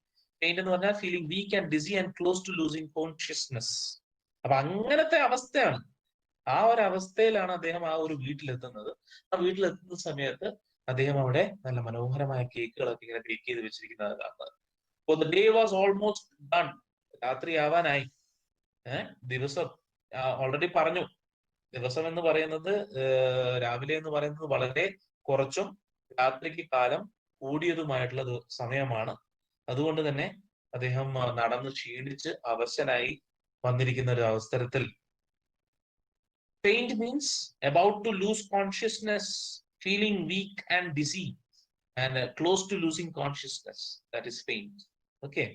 Faint എന്ന് പറഞ്ഞാൽ feeling weak and dizzy and close to losing consciousness. അപ്പൊ അങ്ങനത്തെ അവസ്ഥയാണ്. ആ ഒരു അവസ്ഥയിലാണ് അദ്ദേഹം ആ ഒരു വീട്ടിലെത്തുന്നത്. ആ വീട്ടിലെത്തുന്ന സമയത്ത് അദ്ദേഹം അവിടെ നല്ല മനോഹരമായ കേക്കുകളൊക്കെ ഇങ്ങനെ ബേക്ക് ചെയ്ത് വെച്ചിരിക്കുന്നത് കാണുന്നത്. അപ്പൊ the day was almost done. രാത്രി ആവാനായി. ദിവസം ഓൾറെഡി പറഞ്ഞു, ദിവസം എന്ന് പറയുന്നത് രാവിലെ എന്ന് പറയുന്നത് വളരെ കുറച്ചും രാത്രിക്ക് കാലം കൂടിയതുമായിട്ടുള്ള സമയമാണ്. അതുകൊണ്ട് തന്നെ അദ്ദേഹം നടന്ന് ക്ഷീണിച്ച് അവശനായി വന്നിരിക്കുന്ന ഒരു അവസരത്തിൽ, faint means about to lose consciousness, feeling weak and dizzy, and close to losing consciousness. That is faint. Okay.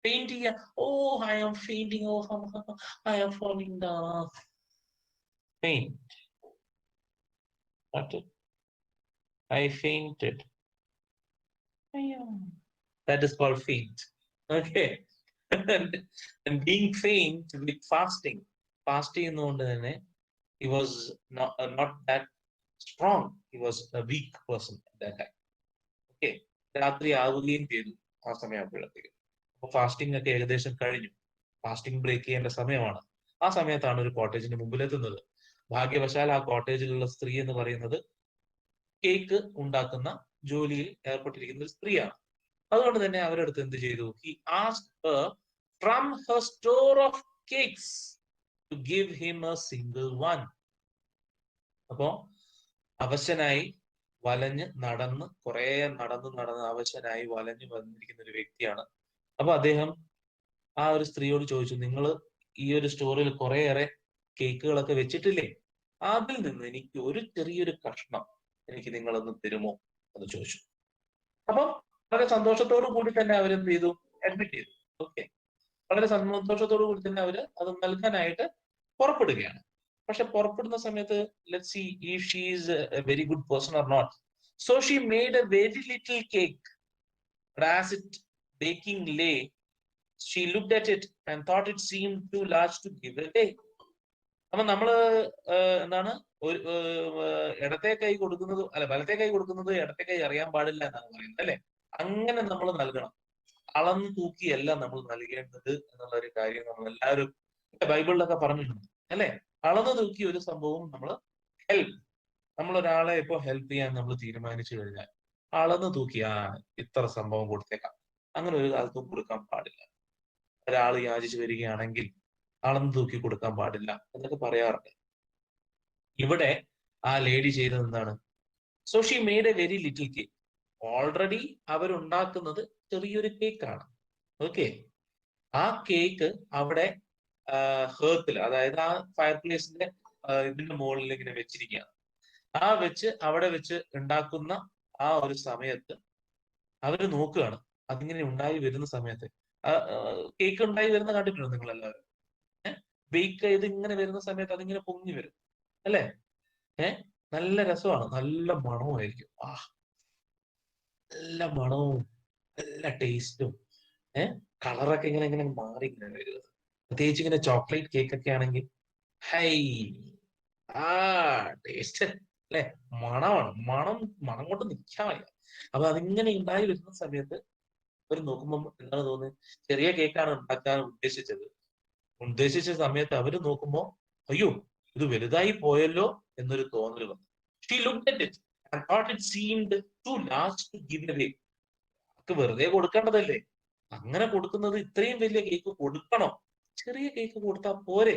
Faint. Oh, I am fainting. Oh, I am falling down. Faint. What? I fainted. That is called faint. Okay. And being faint with fasting. Fasting എന്നുകൊണ്ട് തന്നെ he was not that strong. He was a weak person at that time. Okay. രാത്രി ആവുകയും ചെയ്തു ആ സമയമാകുമ്പോഴത്തേക്ക്. അപ്പൊ ഫാസ്റ്റിംഗ് ഒക്കെ ഏകദേശം കഴിഞ്ഞു. ഫാസ്റ്റിംഗ് ബ്രേക്ക് ചെയ്യേണ്ട സമയമാണ്. ആ സമയത്താണ് ഒരു കോട്ടേജിന് മുമ്പിലെത്തുന്നത്. ഭാഗ്യവശാൽ ആ കോട്ടേജിലുള്ള സ്ത്രീ എന്ന് പറയുന്നത് കേക്ക് ഉണ്ടാക്കുന്ന ജോലിയിൽ ഏർപ്പെട്ടിരിക്കുന്ന ഒരു സ്ത്രീയാണ്. അതുകൊണ്ട് തന്നെ അവരടുത്ത് എന്ത് ചെയ്തു? He asked her from her store of cakes to give him a single one. അപ്പോ അവശനായി വലഞ്ഞ് നടന്ന് കുറെ നടന്ന് അവശനായി വലഞ്ഞ് വന്നിരിക്കുന്ന ഒരു വ്യക്തിയാണ്. അപ്പൊ അദ്ദേഹം ആ ഒരു സ്ത്രീയോട് ചോദിച്ചു, നിങ്ങൾ ഈ ഒരു സ്റ്റോറിൽ കുറേയേറെ കേക്കുകളൊക്കെ വെച്ചിട്ടില്ലേ? അതിൽ നിന്ന് എനിക്ക് ഒരു ചെറിയൊരു കഷ്ണം എനിക്ക് നിങ്ങളൊന്ന് തരുമോ എന്ന് ചോദിച്ചു. അപ്പം വളരെ സന്തോഷത്തോടു കൂടി തന്നെ അവരെന്ത് ചെയ്തു? അഡ്മിറ്റ് ചെയ്തു. ഓക്കെ, വളരെ സന്തോഷത്തോടു കൂടി തന്നെ അവര് അത് നൽകാനായിട്ട് പുറപ്പെടുകയാണ്. പക്ഷെ പുറപ്പെടുന്ന സമയത്ത് let's see if she is a very good person or not. So she made a very little cake. As it baking lay, she looked at it and thought it seemed too large to give away. അപ്പൊ നമ്മള് എന്താണ്, ഒരു ഇടത്തെ കൈ കൊടുക്കുന്നത്, അല്ല വലത്തെ കൈ കൊടുക്കുന്നത് ഇടത്തെ കൈ അറിയാൻ പാടില്ല എന്നാണ് പറയുന്നത്, അല്ലെ? അങ്ങനെ നമ്മൾ നൽകണം. അളന്ന് തൂക്കിയല്ല നമ്മൾ നൽകേണ്ടത് എന്നുള്ള ഒരു കാര്യം നമ്മൾ എല്ലാവരും ബൈബിളിലൊക്കെ പറഞ്ഞിട്ടുണ്ട്, അല്ലെ? അളന്ന് തൂക്കി ഒരു സംഭവം നമ്മൾ നമ്മൾ ഒരാളെ ഇപ്പൊ ഹെൽപ്പ് ചെയ്യാൻ നമ്മൾ തീരുമാനിച്ചു കഴിഞ്ഞാൽ അളന്ന് തൂക്കി ഇത്ര സംഭവം കൊടുത്തേക്കാം, അങ്ങനെ ഒരു കാലത്തും കൊടുക്കാൻ പാടില്ല. ഒരാൾ യാചിച്ചു വരികയാണെങ്കിൽ അളന്ന് തൂക്കി കൊടുക്കാൻ പാടില്ല എന്നൊക്കെ പറയാറുണ്ട്. ഇവിടെ ആ ലേഡി ചെയ്തത് എന്താണ്? So she made a very little cake. Already അവരുണ്ടാക്കുന്നത് ചെറിയൊരു കേക്കാണ്. ഓക്കെ, ആ കേക്ക് അവിടെ ഹേർത്തിൽ, അതായത് ആ ഫയർ പ്ലേസിന്റെ ഇതിന്റെ മുകളിൽ ഇങ്ങനെ വെച്ചിരിക്കുകയാണ്. ആ വെച്ച് അവിടെ വെച്ച് ഉണ്ടാക്കുന്ന ആ ഒരു സമയത്ത് അവര് നോക്കുകയാണ്. അതിങ്ങനെ ഉണ്ടായി വരുന്ന സമയത്ത്, കേക്ക് ഉണ്ടായി വരുന്ന കണ്ടിട്ടുണ്ടോ നിങ്ങൾ എല്ലാവരും? ബേക്ക് ചെയ്ത് ഇങ്ങനെ വരുന്ന സമയത്ത് അതിങ്ങനെ പൊങ്ങി വരും, അല്ലെ? നല്ല രസമാണ്, നല്ല മണവുമായിരിക്കും. നല്ല മണവും നല്ല ടേസ്റ്റും കളറൊക്കെ ഇങ്ങനെ ഇങ്ങനെ മാറി ഇങ്ങനെ വരുന്നത്. പ്രത്യേകിച്ച് ഇങ്ങനെ ചോക്ലേറ്റ് കേക്ക് ഒക്കെ ആണെങ്കിൽ ഹൈ ടേസ്റ്റ്, അല്ലെ? മണമാണ്, മണം കൊണ്ട് നിൽക്കാൻ വയ്യ. അപ്പൊ അതിങ്ങനെ ഉണ്ടായി വരുന്ന സമയത്ത് അവർ നോക്കുമ്പോൾ എന്താണ് തോന്നുന്നത്? ചെറിയ കേക്കാണ് ഉണ്ടാക്കാൻ ഉദ്ദേശിച്ച സമയത്ത് അവര് നോക്കുമ്പോ അയ്യോ ഇത് വലുതായി പോയല്ലോ എന്നൊരു തോന്നൽ വന്നു. She looked at it and thought it seemed too large to give away. വെറുതെ കൊടുക്കേണ്ടതല്ലേ, അങ്ങനെ കൊടുക്കുന്നത് ഇത്രയും വലിയ കേക്ക് കൊടുക്കണോ, ചെറിയ കേക്ക് കൊടുത്താൽ പോരെ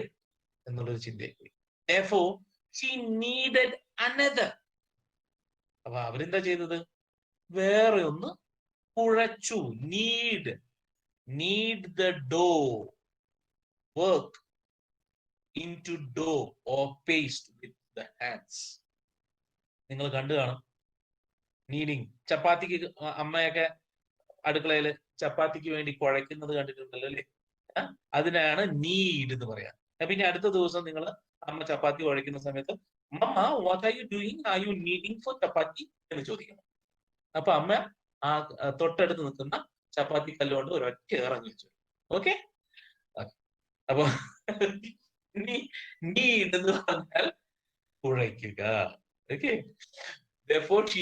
എന്നുള്ളൊരു ചിന്തയായി. Therefore, she needed another. അപ്പൊ അവരെന്താ ചെയ്തത്, വേറെ ഒന്ന് കുഴച്ചു. need the dough work into dough or paste with the hands. നിങ്ങൾ കണ്ടു കാണും നീഡിങ്. ചപ്പാത്തിക്ക് അമ്മയൊക്കെ അടുക്കളയില് ചപ്പാത്തിക്ക് വേണ്ടി കുഴയ്ക്കുന്നത് കണ്ടിട്ടുണ്ടല്ലോ അല്ലേ? അതിനാണ് നീഡ് എന്ന് പറയാം. പിന്നെ അടുത്ത ദിവസം നിങ്ങൾ അമ്മ ചപ്പാത്തി കുഴയ്ക്കുന്ന സമയത്ത് mamma what are you doing, are you kneading for chapati എന്ന് ചോദിക്കണം. അപ്പൊ അമ്മ ആ തൊട്ടടുത്ത് നിൽക്കുന്ന ചപ്പാത്തി കല്ലുകൊണ്ട് ഒരൊറ്റ ഇറങ്ങി വെച്ചു. ഓക്കെ, അപ്പൊ നീഡ് എന്ന് പറഞ്ഞാൽ കുഴയ്ക്കുക. Okay, therefore she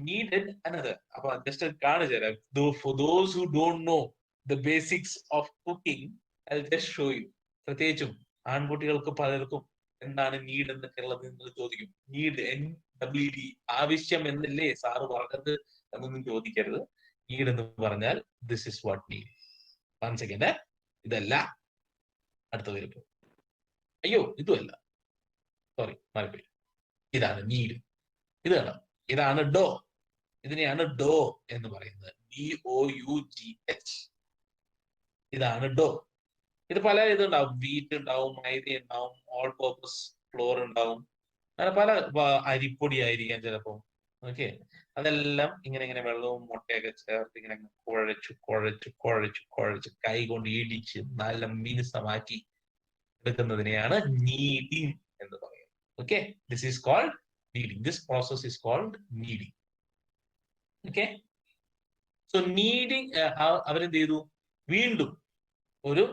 needed another. അപ്പൊ ജസ്റ്റ് കാണിച്ചു തരാം. For those who don't know the basics of cooking, I'll just show you. പ്രത്യേകിച്ചും ആൺകുട്ടികൾക്ക് പലർക്കും എന്താണ് നീഡ് എന്നൊക്കെ ഉള്ളത് നിങ്ങൾ ചോദിക്കും. നീഡ്, NWD, ആവശ്യം എന്നല്ലേ സാറ് പറഞ്ഞത് എന്നൊന്നും ചോദിക്കരുത്. നീഡ് എന്ന് പറഞ്ഞാൽ this is what need. One second, ഇതല്ല, അടുത്ത വരുമ്പോ, അയ്യോ ഇതുമല്ല, സോറി മാറിപ്പോയി. ഇതാണ് നീഡ്. ഇത് കാണാം, ഇതാണ് ഡോ. ഇതിനെയാണ് ഡോ എന്ന് പറയുന്നത്, DOUGH. ഇതാണ് ഡോ. ഇത് പല ഇതുണ്ടാവും, വീറ്റ് ഉണ്ടാവും, മൈദ ഉണ്ടാവും, ഓൾ പർപ്പസ് ഫ്ലോർ ഉണ്ടാവും, അങ്ങനെ പല അരിപ്പൊടി ആയിരിക്കാം ചിലപ്പോൾ. ഓക്കെ, അതെല്ലാം ഇങ്ങനെ ഇങ്ങനെ വെള്ളവും മുട്ടയൊക്കെ ചേർത്ത് ഇങ്ങനെ കുഴച്ച് കുഴച്ച് കുഴച്ച് കുഴച്ച് കൈ കൊണ്ട് ഇടിച്ച് നല്ല മിനുസമാക്കി എടുക്കുന്നതിനെയാണ് നീഡിങ് എന്ന് പറയുന്നത്. Okay, this is called kneading. This process is called kneading. Okay, so kneading, അവരെന്ത് ചെയ്തു, വീണ്ടും ഒരു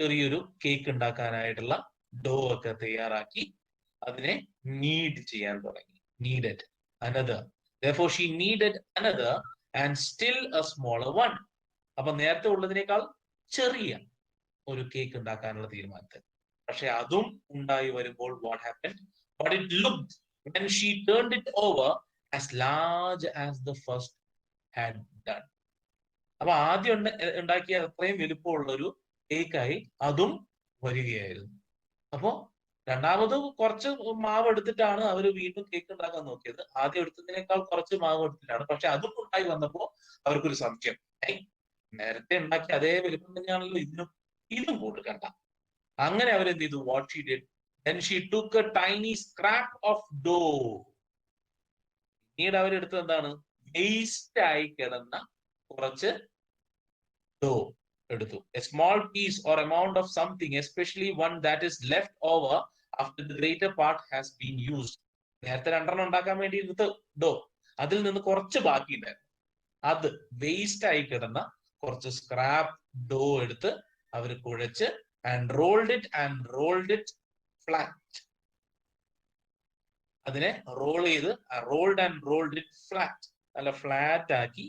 ചെറിയൊരു കേക്ക് ഉണ്ടാക്കാനായിട്ടുള്ള ഡോ ഒക്കെ തയ്യാറാക്കി അതിനെ നീഡ് ചെയ്യാൻ തുടങ്ങി. needed another. Therefore she needed another and still a smaller one. അപ്പൊ നേരത്തെ ഉള്ളതിനേക്കാൾ ചെറിയ ഒരു കേക്ക് ഉണ്ടാക്കാനുള്ള തീരുമാനത്തിൽ. പക്ഷെ അതും ഉണ്ടായി വരുമ്പോൾ what happened, but it looked when she turned it over as large as the first had done. അപ്പൊ ആദ്യം ഉണ്ടാക്കിയ അത്രയും വലുപ്പമുള്ള ഒരു കേക്കായി അതും വരികയായിരുന്നു. അപ്പോ രണ്ടാമത് കുറച്ച് മാവ് എടുത്തിട്ടാണ് അവർ വീണ്ടും കേക്ക് ഉണ്ടാക്കാൻ നോക്കിയത്. ആദ്യം എടുത്തതിനേക്കാൾ കുറച്ച് മാവ് എടുത്തിട്ടാണ്. പക്ഷെ അതും ഉണ്ടായി വന്നപ്പോ അവർക്കൊരു സംശയം, നേരത്തെ ഉണ്ടാക്കിയ അതേ വലുപ്പം തന്നെയാണല്ലോ ഇതും കൊടുക്കണ്ട. അങ്ങനെ അവരെന്ത് ചെയ്തു, what she did, then she took a tiny scrap of dough. പിന്നീട് അവരെടുത്തത് എന്താണ്, വേസ്റ്റ് ആയി കിടന്ന കുറച്ച് ഡോ എടുത്തു. A small piece or amount of something, especially one that is left over after the greater part has been used. നേരത്തെ രണ്ടെണ്ണം ഉണ്ടാക്കാൻ വേണ്ടി എടുത്ത ഡോ, അതിൽ നിന്ന് കുറച്ച് ബാക്കിയുണ്ടായിരുന്നു. അത് വേസ്റ്റ് ആയി കിടന്ന കുറച്ച് സ്ക്രാപ്പ് ഡോ എടുത്ത് അവർ കുഴച്ച് and rolled it flat. അതിനെ റോൾ ചെയ്ത് rolled it flat, നല്ല ഫ്ലാറ്റ് ആക്കി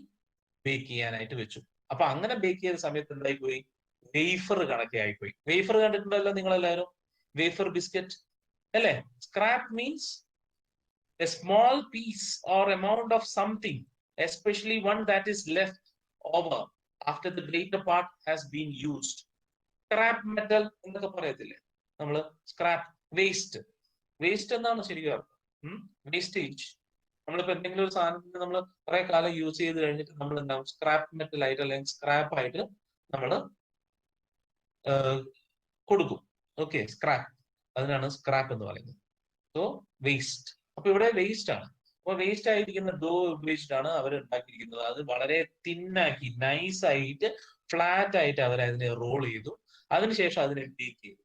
ബേക്ക് ചെയ്യാനായിട്ട് വെച്ചു. അപ്പൊ അങ്ങനെ ബേക്ക് ചെയ്ത സമയത്ത് എന്തായി പോയി, വേഫർ കണക്കെ ആയിപ്പോയി. വേഫർ കണ്ടിട്ടുണ്ടല്ലോ നിങ്ങളെല്ലാവരും, വേഫർ ബിസ്ക്കറ്റ് അല്ലേ? Scrap means a small piece or amount of something, especially one that is left over after the greater part has been used. Scrap metal എന്നൊക്കെ പറയത്തില്ലേ നമ്മള്, സ്ക്രാപ്പ്, വേസ്റ്റ് എന്നാണ് ശരിക്കും അർത്ഥം. വേസ്റ്റേജ്. നമ്മളിപ്പോ എന്തെങ്കിലും ഒരു സാധനത്തിന് നമ്മൾ കുറെ കാലം യൂസ് ചെയ്ത് കഴിഞ്ഞിട്ട് നമ്മൾ എന്താവും, സ്ക്രാപ്പ് മെറ്റൽ ആയിട്ട് അല്ലെങ്കിൽ സ്ക്രാപ്പ് ആയിട്ട് നമ്മൾ കൊടുക്കും. ഓക്കെ, സ്ക്രാപ്പ്, അതിനാണ് സ്ക്രാപ്പ് എന്ന് പറയുന്നത്. So waste. അപ്പൊ ഇവിടെ വേസ്റ്റ് ആണ്. അപ്പൊ വേസ്റ്റ് ആയിരിക്കുന്ന ഡോ ഉപയോഗിച്ചിട്ടാണ് അവർ ഉണ്ടാക്കിയിരിക്കുന്നത്. അത് വളരെ തിന്നാക്കി നൈസായിട്ട് ഫ്ലാറ്റ് ആയിട്ട് അവർ അതിനെ റോൾ ചെയ്തു. അതിനുശേഷം അതിനെ ബേക്ക് ചെയ്തു.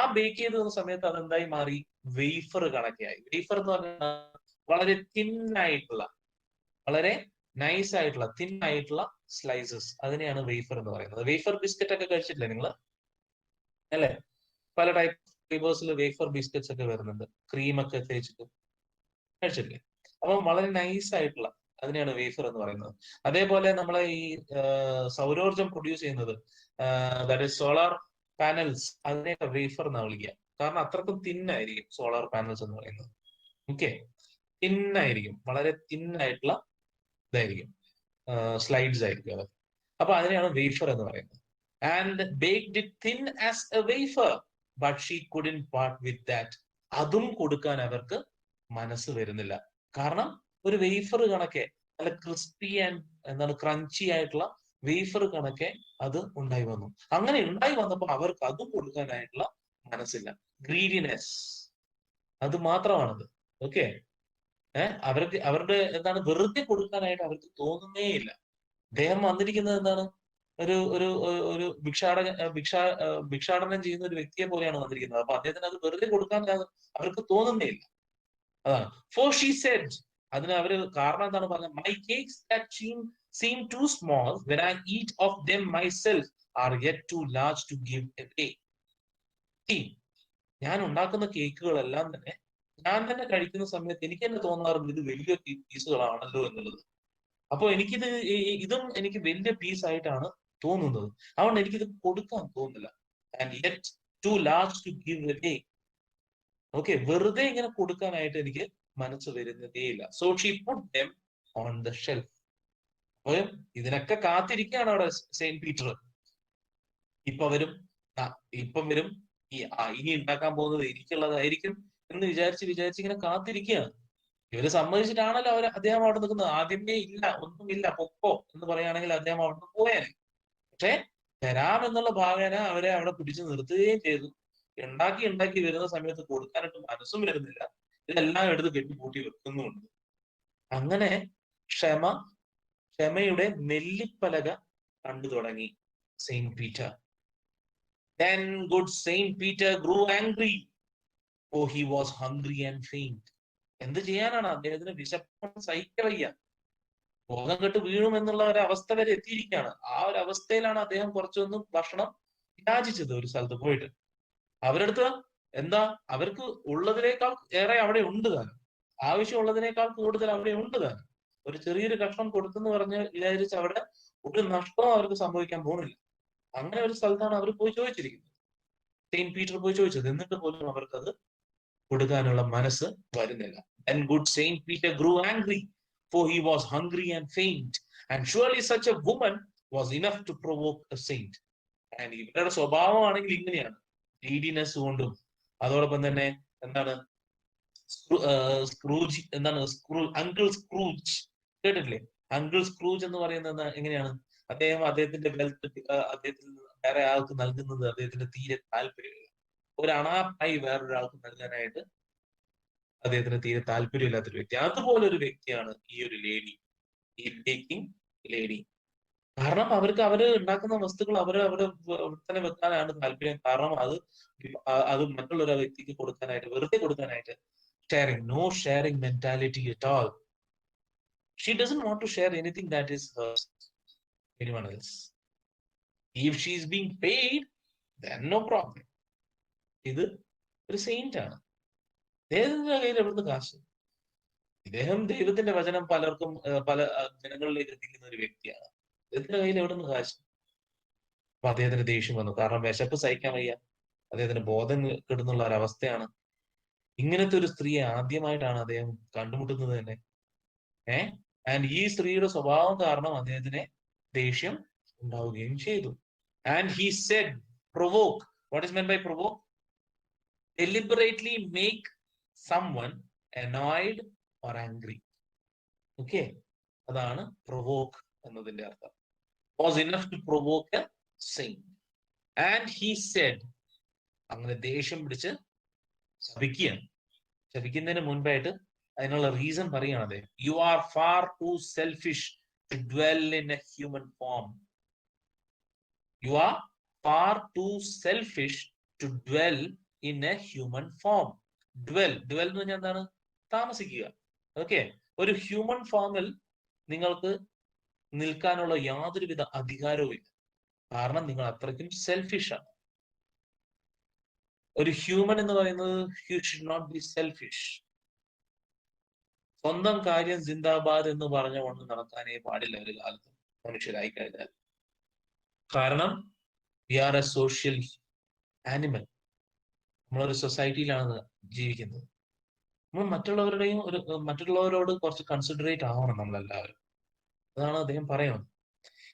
ആ ബേക്ക് ചെയ്ത സമയത്ത് അതെന്തായി മാറി, വേഫർ കണക്കെയായി. വേഫർ എന്ന് പറഞ്ഞാൽ വളരെ തിന്നായിട്ടുള്ള, വളരെ നൈസ് ആയിട്ടുള്ള, തിന്നായിട്ടുള്ള സ്ലൈസസ്, അതിനെയാണ് വേഫർ എന്ന് പറയുന്നത്. വേഫർ ബിസ്ക്കറ്റ് ഒക്കെ കഴിച്ചിട്ടില്ലേ നിങ്ങൾ അല്ലെ? പല ടൈപ്പ് ഫ്ലേവേഴ്സിൽ വേഫർ ബിസ്ക്കറ്റ്സ് ഒക്കെ വരുന്നുണ്ട്, ക്രീമൊക്കെ തേച്ചിട്ട് കഴിച്ചിട്ടില്ലേ? അപ്പം വളരെ നൈസ് ആയിട്ടുള്ള അതിനെയാണ് വേഫർ എന്ന് പറയുന്നത്. അതേപോലെ നമ്മളെ ഈ സൗരോർജം പ്രൊഡ്യൂസ് ചെയ്യുന്നത്, ദാറ്റ് ഈസ് സോളാർ പാനൽസ്, അതിനെയൊക്കെ വേഫർ എന്നാണ് വിളിക്കുക. കാരണം അത്രക്കും തിന്നായിരിക്കും സോളാർ പാനൽസ് എന്ന് പറയുന്നത്. ഓക്കെ, തിന്നായിരിക്കും, വളരെ തിന്നായിട്ടുള്ള ഇതായിരിക്കും, സ്ലൈഡ്സ് ആയിരിക്കും അത്. അപ്പൊ അതിനെയാണ് വേഫർ എന്ന് പറയുന്നത്. And baked it thin as A wafer but she couldn't part with that. അതും കൊടുക്കാൻ അവർക്ക് മനസ്സ് വരുന്നില്ല. കാരണം ഒരു വേഫർ കണക്കെ നല്ല ക്രിസ്പി ആൻഡ് എന്താണ് ക്രഞ്ചി ആയിട്ടുള്ള വേഫർ കണക്കെ അത് ഉണ്ടായി വന്നു. അങ്ങനെ ഉണ്ടായി വന്നപ്പോൾ അവർക്ക് അതും കൊടുക്കാനായിട്ടുള്ള മനസ്സില്ല. ഗ്രീഡിനെസ് അത് മാത്രമാണത്. ഓക്കെ. അവർക്ക് അവരുടെ എന്താണ് വെറുതെ കൊടുക്കാനായിട്ട് അവർക്ക് തോന്നുന്നേ ഇല്ല. അദ്ദേഹം വന്നിരിക്കുന്നത് എന്താണ്, ഒരു ഒരു ഒരു ഭിക്ഷാടനം ചെയ്യുന്ന ഒരു വ്യക്തിയെ പോലെയാണ് വന്നിരിക്കുന്നത്. അപ്പൊ അദ്ദേഹത്തിന് അത് വെറുതെ കൊടുക്കാൻ അവർക്ക് തോന്നുന്നേ ഇല്ല. അതാണ് ഫോർ ഷീ സെഡ്. അതിന് അവര് കാരണം എന്താണ് പറഞ്ഞത്? My cakes that seem too small when I eat of them myself are yet too large to give away. ഞാൻ ഉണ്ടാക്കുന്ന കേക്കുകളെല്ലാം തന്നെ ഞാൻ തന്നെ കഴിക്കുന്ന സമയത്ത് എനിക്ക് തന്നെ തോന്നാറുണ്ട് ഇത് വലിയ പീസുകളാണല്ലോ എന്നുള്ളത്. അപ്പൊ എനിക്കിത് ഇതും എനിക്ക് വലിയ പീസ് ആയിട്ടാണ് തോന്നുന്നത്. അതുകൊണ്ട് എനിക്കിത് കൊടുക്കാൻ തോന്നുന്നില്ല. And yet too large to give away. Okay, വെറുതെ ഇങ്ങനെ കൊടുക്കാനായിട്ട് എനിക്ക് മനസ്സ് വരുന്നതേയില്ല. So she put them on the shelf. അപ്പൊ ഇതിനൊക്കെ കാത്തിരിക്കുകയാണ് അവിടെ സെയിന്റ് പീറ്റർ. ഇപ്പൊ വരും, ഇപ്പം വരും, ഇനി ഉണ്ടാക്കാൻ പോകുന്നത് എനിക്കുള്ളതായിരിക്കും എന്ന് വിചാരിച്ച് ഇങ്ങനെ കാത്തിരിക്കുകയാണ്. ഇവര് സമ്മതിച്ചിട്ടാണല്ലോ അദ്ദേഹം അവിടെ നിൽക്കുന്നത്. ആദ്യമേ ഇല്ല, ഒന്നുമില്ല, പൊക്കോ എന്ന് പറയുകയാണെങ്കിൽ അദ്ദേഹം അവിടെ നിന്ന് പോയേനെ. പക്ഷെ തരാമെന്നുള്ള ഭാവന അവരെ അവിടെ പിടിച്ചു നിർത്തുകയും ചെയ്തു. ഉണ്ടാക്കി വരുന്ന സമയത്ത് കൊടുക്കാനായിട്ട് മനസ്സും വരുന്നില്ല. ഇതെല്ലാം എടുത്ത് കെട്ടിപ്പൂട്ടി വെക്കുന്നുണ്ട്. അങ്ങനെ ക്ഷമയുടെ നെല്ലിപ്പലക കണ്ടു തുടങ്ങി Saint Peter. Then good Saint Peter grew angry, for he was hungry and faint. എന്ത് ചെയ്യാനാണ്? അദ്ദേഹത്തിന് വിശപ്പം സഹിക്കവയ്യ, ബോധം കെട്ട് വീഴും എന്നുള്ള ഒരു അവസ്ഥ വരെ എത്തിയിരിക്കുകയാണ്. ആ ഒരു അവസ്ഥയിലാണ് അദ്ദേഹം കുറച്ചൊന്നും ഭക്ഷണം യാചിച്ചത് ഒരു സ്ഥലത്ത് പോയിട്ട്. അവരടുത്ത് എന്താ, അവർക്ക് ഉള്ളതിനേക്കാൾ ഏറെ അവിടെ ഉണ്ട് താനും, ആവശ്യമുള്ളതിനേക്കാൾ കൂടുതൽ അവിടെ ഉണ്ട് താനും. ഒരു ചെറിയൊരു കഷ്ണം കൊടുത്തെന്ന് പറഞ്ഞ് വിചാരിച്ച് അവിടെ ഒരു നഷ്ടവും അവർക്ക് സംഭവിക്കാൻ പോകുന്നില്ല. അങ്ങനെ ഒരു സ്ഥലത്താണ് അവർ പോയി ചോദിച്ചിരിക്കുന്നത്. സെയിന്റ് പീറ്റർ പോയി ചോദിച്ചത്. എന്നിട്ട് പോലും അവർക്കത് കൊടുക്കാനുള്ള മനസ്സ് വരുന്നില്ല. Then good Saint Peter grew angry, for he was hungry and faint, and surely such a woman was enough to provoke a saint. And ഇവരുടെ സ്വഭാവമാണെങ്കിൽ ഇങ്ങനെയാണ്, ഗ്രീഡിനെസ് കൊണ്ടും അതോടൊപ്പം തന്നെ എന്താണ് സ്ക്രൂജ്, എന്താണ് അങ്കിൾ സ്ക്രൂജ് കേട്ടിട്ടില്ലേ? അങ്കിൾ സ്ക്രൂജ് എന്ന് പറയുന്നത് എങ്ങനെയാണ്? അദ്ദേഹത്തിന്റെ വെൽത്ത് അദ്ദേഹത്തിൽ വേറെ ആൾക്ക് നൽകുന്നത് അദ്ദേഹത്തിന് തീരെ താല്പര്യമില്ല. ഒരു അണാപ്പായി വേറൊരാൾക്ക് നൽകാനായിട്ട് അദ്ദേഹത്തിന് തീരെ താല്പര്യമില്ലാത്തൊരു വ്യക്തി. അതുപോലെ ഒരു വ്യക്തിയാണ് ഈ ഒരു ലേഡി, ഈ ബേക്കിംഗ് ലേഡി. കാരണം അവര് ഉണ്ടാക്കുന്ന വസ്തുക്കൾ അവിടെ തന്നെ വെക്കാനാണ് താല്പര്യം. കാരണം അത് മറ്റുള്ളൊരു വ്യക്തിക്ക് കൊടുക്കാനായിട്ട്, വെറുതെ കൊടുക്കാനായിട്ട് no sharing mentality at all. She doesn't want to share anything that is hers anyone else. If she is being paid, then no problem. ഇത് ഒരു സെയിന്റ് ആണ്. അദ്ദേഹത്തിന്റെ കയ്യിൽ എവിടുന്ന് കാശ്? ഇദ്ദേഹം ദൈവത്തിന്റെ വചനം പലർക്കും പല ജനങ്ങളിലേക്ക് എത്തിക്കുന്ന ഒരു വ്യക്തിയാണ്. അദ്ദേഹത്തിന്റെ കയ്യിൽ എവിടുന്ന് കാശ്? അപ്പൊ അദ്ദേഹത്തിന് ദേഷ്യം വന്നു. കാരണം വിശപ്പ് സഹിക്കാൻ വയ്യ, അദ്ദേഹത്തിന് ബോധം കെടുന്നുള്ള ഒരവസ്ഥയാണ്. ഇങ്ങനത്തെ ഒരു സ്ത്രീയെ ആദ്യമായിട്ടാണ് അദ്ദേഹം കണ്ടുമുട്ടുന്നത് തന്നെ. ആൻഡ് ഈ സ്ത്രീയുടെ സ്വഭാവം കാരണം അദ്ദേഹത്തിന് ദേഷ്യം ഉണ്ടാവുകയും ചെയ്തു. And he said provoke. What is meant by provoke? deliberately make someone annoyed or angry. Okay, അതാണ് പ്രൊവോക്ക് എന്നതിന്റെ അർത്ഥം. was enough to provoke a saint. And he said, അങ്ങനെ ദേഷ്യം പിടിച്ച് ശപിക്കുകയാണ്. ശപിക്കുന്നതിന് മുൻപായിട്ട് അതിനുള്ള റീസൺ പറയുകയാണ്. You are far too selfish to dwell in a human form. You are far too selfish to dwell in a human form. Dwell എന്ന് പറഞ്ഞാൽ എന്താണ്? താമസിക്കുക. ഓക്കെ, ഒരു ഹ്യൂമൻ ഫോമിൽ നിങ്ങൾക്ക് നിൽക്കാനുള്ള യാതൊരുവിധ അധികാരവും ഇല്ല. കാരണം നിങ്ങൾ അത്രയ്ക്കും സെൽഫിഷ് ആണ്. ഒരു ഹ്യൂമൻ എന്ന് പറയുന്നത് you should not be selfish. സ്വന്തം കാര്യം സിന്ദാബാദ് എന്ന് പറഞ്ഞുകൊണ്ട് നടക്കാനേ പാടില്ല ഒരു കാലത്ത് മനുഷ്യരായി കഴിഞ്ഞാൽ. കാരണം we are a social animal. നമ്മളൊരു സൊസൈറ്റിയിലാണ് ജീവിക്കുന്നത്. നമ്മൾ മറ്റുള്ളവരോട് കുറച്ച് കൺസിഡറേറ്റ് ആവണം നമ്മളെല്ലാവരും. അതാണ് അദ്ദേഹം പറയുന്നത്.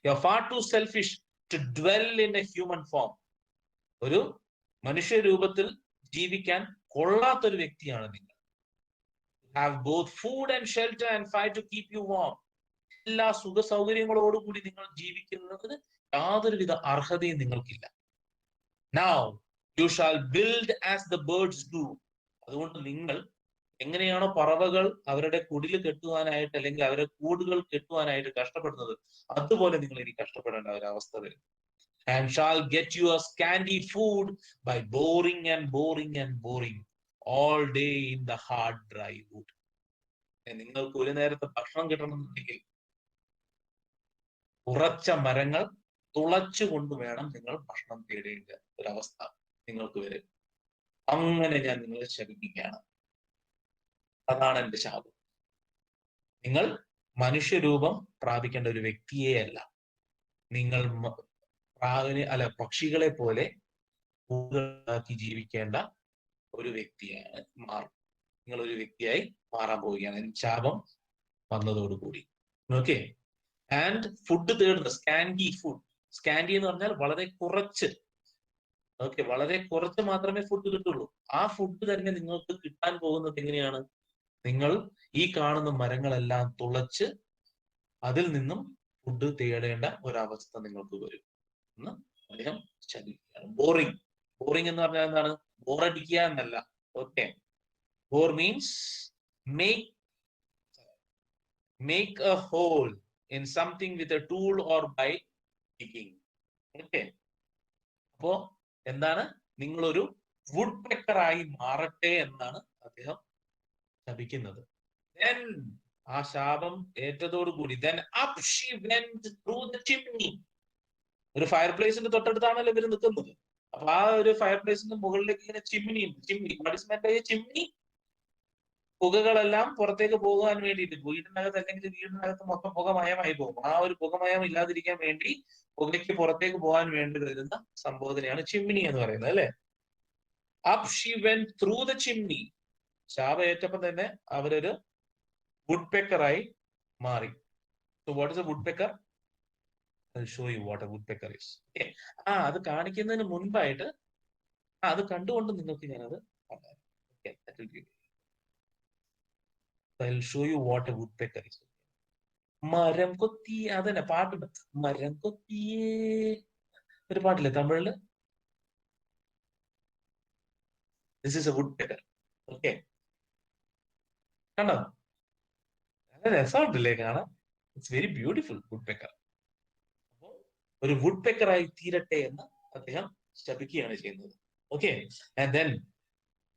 You are far too selfish to dwell in a human form. ഒരു മനുഷ്യ രൂപത്തിൽ ജീവിക്കാൻ കൊള്ളാത്തൊരു വ്യക്തിയാണ് നിങ്ങൾ. Have both food and shelter and fight to keep you warm. എല്ലാ സുഖ സൗകര്യങ്ങളോടുകൂടി നിങ്ങൾ ജീവിക്കുന്നതിന് യാതൊരുവിധ അർഹതയും നിങ്ങൾക്കില്ല. Now you shall build as the birds do. അതുകൊണ്ട് നിങ്ങൾ എങ്ങനെയാണോ പറവകൾ അവരുടെ കുടില് കെട്ടുവാനായിട്ട് അല്ലെങ്കിൽ അവരുടെ കൂടുകൾ കെട്ടുവാനായിട്ട് കഷ്ടപ്പെടുന്നത്, അതുപോലെ നിങ്ങൾ ഇനി കഷ്ടപ്പെടേണ്ട ഒരു അവസ്ഥ വരും. And shall get your scanty food by boring and boring and boring all day in the hard dry wood. നിങ്ങൾക്ക് ഒരു നേരത്തെ ഭക്ഷണം കിട്ടണമെന്നുണ്ടെങ്കിൽ ഉറച്ച മരങ്ങൾ തുളച്ചുകൊണ്ട് വേണം നിങ്ങൾ ഭക്ഷണം തേടേണ്ട ഒരവസ്ഥ നിങ്ങൾക്ക് വരും. അങ്ങനെ ഞാൻ നിങ്ങളെ ശപിക്കുകയാണ്. അതാണ് എന്റെ ശാപം. നിങ്ങൾ മനുഷ്യരൂപം പ്രാപിക്കേണ്ട ഒരു വ്യക്തിയെ അല്ല, നിങ്ങൾ പക്ഷികളെ പോലെ കൂടാക്കി ജീവിക്കേണ്ട ഒരു വ്യക്തിയാണ് മാറും. നിങ്ങൾ ഒരു വ്യക്തിയായി മാറാൻ പോവുകയാണ് ശാപം വന്നതോടുകൂടി. ഓക്കെ. ആൻഡ് ഫുഡ് തേടുന്ന സ്കാൻഡി ഫുഡ്. സ്കാൻഡി എന്ന് പറഞ്ഞാൽ വളരെ കുറച്ച്. ഓക്കെ, വളരെ കുറച്ച് മാത്രമേ ഫുഡ് കിട്ടുള്ളൂ. ആ ഫുഡ് തന്നെ നിങ്ങൾക്ക് കിട്ടാൻ പോകുന്നത് എങ്ങനെയാണ്? നിങ്ങൾ ഈ കാണുന്ന മരങ്ങളെല്ലാം തുളച്ച് അതിൽ നിന്നും ഫുഡ് തേടേണ്ട ഒരവസ്ഥ നിങ്ങൾക്ക് വരും എന്ന് അദ്ദേഹം ശപിക്കുകയാണ്. ബോറിംഗ്. ബോറിംഗ് എന്ന് പറഞ്ഞാൽ എന്താണ്? ബോറടിക്കുക എന്നല്ല. Okay. Bore means make a hole in something with a tool or by digging. Okay. അപ്പോ എന്താണ്? നിങ്ങളൊരു വുഡ് പെക്കറായി മാറട്ടെ എന്നാണ് അദ്ദേഹം ശപിക്കുന്നത്. Then ആ ശാപം ഏറ്റതോടുകൂടി then up she went through the chimney. ഒരു ഫയർ പ്ലേസിന്റെ തൊട്ടടുത്താണല്ലോ ഇവർ നിൽക്കുന്നത്. അപ്പൊ ആ ഒരു ഫയർ പ്ലേസിന്റെ മുകളിലേക്ക് ഇങ്ങനെ ചിമ്മിനി ഉണ്ട്. ചിമ്മിനി പുകകളെല്ലാം പുറത്തേക്ക് പോകാൻ വേണ്ടിയിട്ട്, വീടിനകത്ത് അല്ലെങ്കിൽ വീടിനകത്ത് മൊത്തം പുകമയമായി പോകും. ആ ഒരു പുകമയം ഇല്ലാതിരിക്കാൻ വേണ്ടി പുകയ്ക്ക് പുറത്തേക്ക് പോകാൻ വേണ്ടി വരുന്ന സംബോധനയാണ് ചിമ്മിനി എന്ന് പറയുന്നത്, അല്ലെ? Up she went through the chimney. ശാപം ഏറ്റപ്പം തന്നെ അവരൊരു വുഡ് പെക്കറായി മാറി. So what is a woodpecker? I'll show you what a woodpecker is. Okay. അത് കാണിക്കുന്നതിന് മുൻപായിട്ട് അത് കണ്ടുകൊണ്ട് നിങ്ങൾക്ക് ഞാനത് പറയാം. Okay, that will be. I'll show you what a woodpecker is. മരം കൊത്തി, അതന്നെ പാട്ടുണ്ട്. മരം കൊത്തിയേ ഒരു പാട്ടില്ലേ തമിഴില്? This is a woodpecker. Okay. കണ്ടോ? നല്ല രസമുണ്ടല്ലേ കാണാൻ? It's very beautiful woodpecker. അപ്പോ ഒരു woodpecker-ആയി തീരട്ടെ എന്ന് അദ്ദേഹം ശപിക്കുകയാണ് ചെയ്യുന്നത്. Okay. And then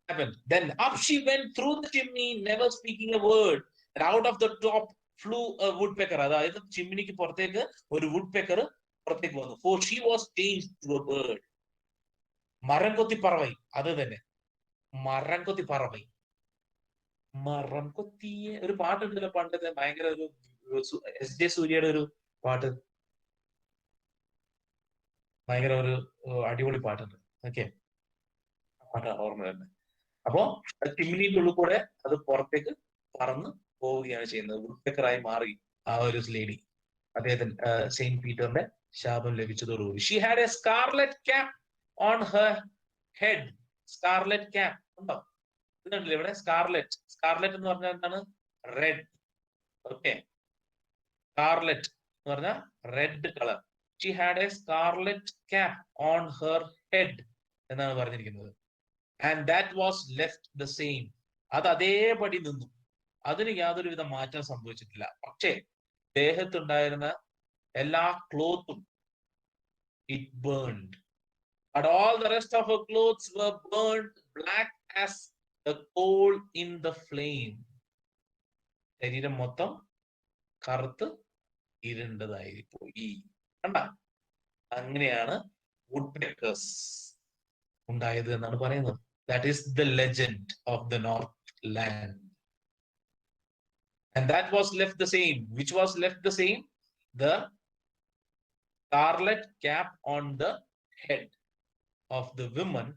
happened. Then up she went through the chimney, never speaking a word. And out of the top flew a woodpecker. അതായത് ചിമ്മിനിക്ക് പുറത്തേക്ക് ഒരു woodpecker പുറത്തേക്ക് വന്നു. For she was changed to a bird. മരം കൊത്തി പറവൈ. അത് തന്നെ, മരം കൊത്തി പറവൈ. മരം കൊത്തിയെ ഒരു പാട്ടുണ്ടല്ലോ പണ്ടത്തെ, ഭയങ്കര ഒരു എസ് ജെ സൂര്യയുടെ ഒരു പാട്ട്, ഭയങ്കര ഒരു അടിപൊളി പാട്ടുണ്ട്. ഓക്കെ, പാട്ട് ഓർമ്മ തന്നെ. അപ്പോ ചിമ്മിനിന്റെ ഉള്ളിൽ കൂടെ അത് പുറത്തേക്ക് പറന്ന് പോവുകയാണ് ചെയ്യുന്നത്. വുഡ്പെക്കറായി മാറി ആ ഒരു ലേഡി. അദ്ദേഹത്തിന് സെയിന്റ് പീറ്ററിന്റെ ശാപം ലഭിച്ചതോടുകൂടി. She had a scarlet cap on her head. Scarlet cap ഉണ്ടോ? ഇതുണ്ടല്ലോ ഇവിടെ സ്കാർലെറ്റ്. സ്കാർലെറ്റ് എന്ന് പറഞ്ഞാൽ എന്താണ്? റെഡ്. ഓക്കെ, സ്കാർലെറ്റ് എന്ന് പറഞ്ഞാൽ red colour. She had a scarlet cap on her head എന്നാണ് പറഞ്ഞിരിക്കുന്നത്. And that was left the same. അത് അതേപടി നിന്നു, അതിന് യാതൊരുവിധ മാറ്റം സംഭവിച്ചിട്ടില്ല. പക്ഷേ ദേഹത്തുണ്ടായിരുന്ന എല്ലാ ക്ലോത്തും it burned, but all the rest of her clothes were burned black as the coal in the flame. ശരീരം മൊത്തം കറുത്ത് ഇരുണ്ടതായി പോയി. കണ്ട, അങ്ങനെയാണ് woodpeckers ഉണ്ടായത് എന്നാണ് പറയുന്നത്. That is the legend of the Northland. And that was left the same. Which was left the same? The scarlet cap on the head of the woman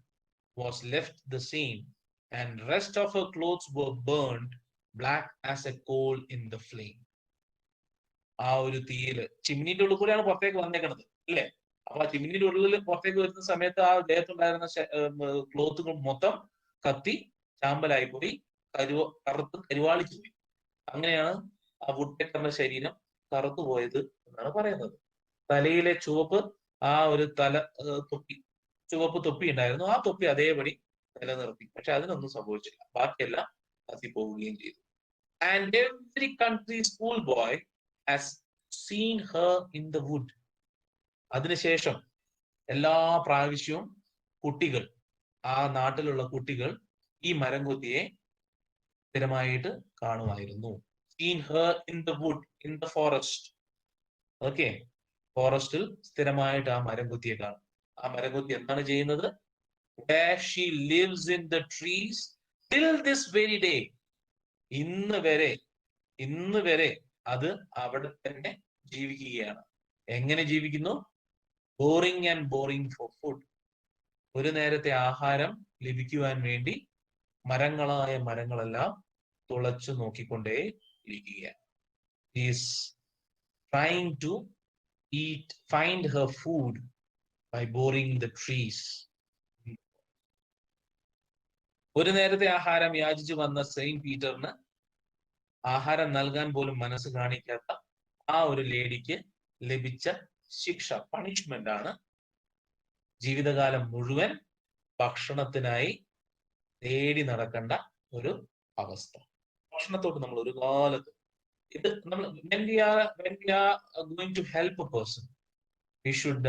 was left the same, and rest of her clothes were burned black as a coal in the flame. ആ ഒരു തീയില് ചിമ്മിനിന്റെ ഉള്ളിൽ കൂടെയാണ് പുറത്തേക്ക് വന്നേക്കണത് അല്ലേ? അപ്പൊ ആ ചിമ്മിനിന്റെ ഉള്ളിൽ പുറത്തേക്ക് വരുന്ന സമയത്ത് ആ ദേഹത്തുണ്ടായിരുന്ന ക്ലോത്തുകൾ മൊത്തം കത്തി ചാമ്പലായി പോയി, കറുത്ത് കരുവാളിച്ചു പോയി. അങ്ങനെയാണ് ആ വുഡ് പെക്കറിന്റെ ശരീരം കറുത്തു പോയത് എന്നാണ് പറയുന്നത്. തലയിലെ ചുവപ്പ്, ആ ഒരു തൊപ്പി, ചുവപ്പ് തൊപ്പി ഉണ്ടായിരുന്നു, ആ തൊപ്പി അതേപടി നിലനിർത്തി. പക്ഷെ അതിനൊന്നും സംഭവിച്ചില്ല, ബാക്കിയെല്ലാം കത്തിപ്പോവുകയും ചെയ്തു. And every country schoolboy has seen her in the wood. അതിനുശേഷം എല്ലാ പ്രാവശ്യവും കുട്ടികൾ, ആ നാട്ടിലുള്ള കുട്ടികൾ ഈ മരംകൊത്തിയെ സ്ഥിരമായിട്ട് കാണുമായിരുന്നു. Seen her in the wood, in the forest. Okay, ഫോറസ്റ്റിൽ സ്ഥിരമായിട്ട് ആ മരംകൊത്തിയെ കാണും. ആ മരംകൊത്തി എന്താണ് ചെയ്യുന്നത്? Where she lives in the trees till this very day. ഇന്ന് വരെ അത് അവിടെ തന്നെ ജീവിക്കുകയാണ്. എങ്ങനെ ജീവിക്കുന്നു? Boring and boring for food. ഒരു നേരത്തെ ആഹാരം ലഭിക്കുവാൻ വേണ്ടി മരങ്ങളെല്ലാം തുളച്ചു നോക്കിക്കൊണ്ടേ ഇരിക്കുകയാണ്. Is trying to find her food by boring the trees. ഒരു നേരത്തെ ആഹാരം യാചിച്ചു വന്ന സെയിന്റ് പീറ്ററിന് ആഹാരം നൽകാൻ പോലും മനസ്സ് കാണിക്കാത്ത ആ ഒരു ലേഡിക്ക് ലഭിച്ച ശിക്ഷ, പണിഷ്മെന്റ് ആണ് ജീവിതകാലം മുഴുവൻ ഭക്ഷണത്തിനായി തേടി നടക്കേണ്ട ഒരു അവസ്ഥ. ഭക്ഷണത്തോട്ട് നമ്മൾ ഒരു കാലത്ത് ഇത് നമ്മൾ when we are going to help a person, we should,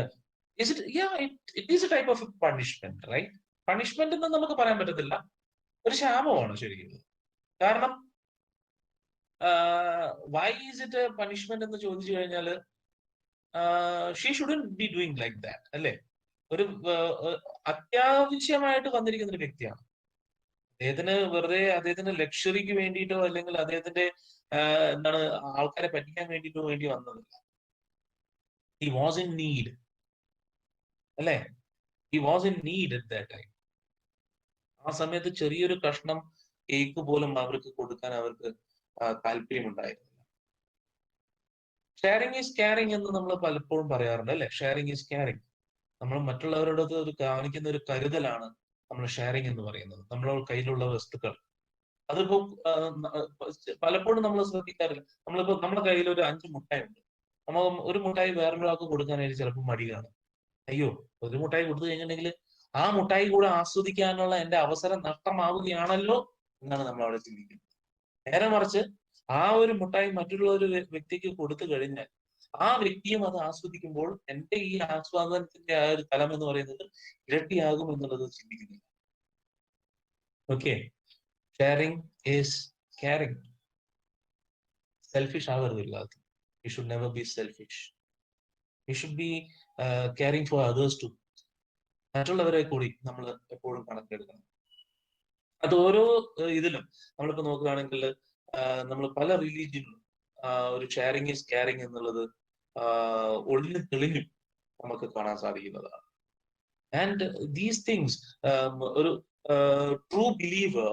it is a type of a punishment, right? Punishment എന്ന് നമുക്ക് പറയാൻ പറ്റത്തില്ല, ഒരു ശാപമാണ് ശരിക്കും. കാരണം why is it a punishment എന്ന് ചോദിച്ചു കഴിഞ്ഞാല് she shouldn't be doing like that, അല്ലെ? ഒരു അത്യാവശ്യമായിട്ട് വന്നിരിക്കുന്ന ഒരു വ്യക്തിയാണ്. അദ്ദേഹത്തിന് വെറുതെ അദ്ദേഹത്തിന്റെ ലക്ഷറിക്ക് വേണ്ടിയിട്ടോ അല്ലെങ്കിൽ അദ്ദേഹത്തിന്റെ എന്താണ് ആൾക്കാരെ പറ്റിക്കാൻ വേണ്ടിയിട്ടോ വേണ്ടി വന്നതല്ല. He was in need, അല്ലെ? He was in need at that time. ആ സമയത്ത് ചെറിയൊരു കഷ്ണം കേക്ക് പോലും അവർക്ക് കൊടുക്കാൻ അവർക്ക് താല്പര്യമുണ്ടായിരുന്നില്ല. ഷെയറിങ് ഈസ് കെയറിങ് എന്ന് നമ്മൾ പലപ്പോഴും പറയാറുണ്ട്, അല്ലെ? Sharing is caring. നമ്മൾ മറ്റുള്ളവരോട് കാണിക്കുന്ന ഒരു കരുതലാണ് നമ്മൾ ഷെയറിങ് എന്ന് പറയുന്നത്. നമ്മളെ കയ്യിലുള്ള വസ്തുക്കൾ, അതിപ്പോ പലപ്പോഴും നമ്മൾ ശ്രദ്ധിക്കാറില്ല. നമ്മളിപ്പോ നമ്മുടെ കയ്യിൽ ഒരു 5 മുട്ടായി ഉണ്ട്, നമ്മൾ ഒരു മുട്ടായി വേറൊരാൾക്ക് കൊടുക്കാനായിട്ട് ചിലപ്പോൾ മടി കാണും. അയ്യോ, ഒരു മുട്ടായി കൊടുത്തു കഴിഞ്ഞിട്ടുണ്ടെങ്കിൽ ആ മുട്ടായി കൂടെ ആസ്വദിക്കാനുള്ള എന്റെ അവസരം നഷ്ടമാവുകയാണല്ലോ എന്നാണ് നമ്മൾ അവിടെ ചിന്തിക്കുന്നത്. നേരെ മറിച്ച് ആ ഒരു മുട്ടായി മറ്റുള്ള ഒരു വ്യക്തിക്ക് കൊടുത്തു കഴിഞ്ഞാൽ ആ വ്യക്തിയും അത് ആസ്വദിക്കുമ്പോൾ എന്റെ ഈ ആസ്വാദനത്തിന്റെ ആ ഒരു തലം എന്ന് പറയുന്നത് ഇരട്ടിയാകും എന്നുള്ളത് ചിന്തിക്കുന്നില്ല. Okay, sharing is caring. Selfish ആകരുത് ഇല്ലാത്ത. You should never be selfish. You should be caring for others too. മറ്റുള്ളവരെ കൂടി നമ്മൾ എപ്പോഴും കണക്കെടുക്കണം. അത് ഓരോ ഇതിലും നമ്മളിപ്പോ നോക്കുകയാണെങ്കിൽ നമ്മൾ പല റിലീജിയനിലും ഒരു ഷെയറിംഗ് ഈസ് കെയറിംഗ് എന്നുള്ളത് ഒളിഞ്ഞു തെളിഞ്ഞും നമുക്ക് കാണാൻ സാധിക്കുന്നതാണ്. ആൻഡ് ദീസ് തിങ്സ്, ഒരു true believer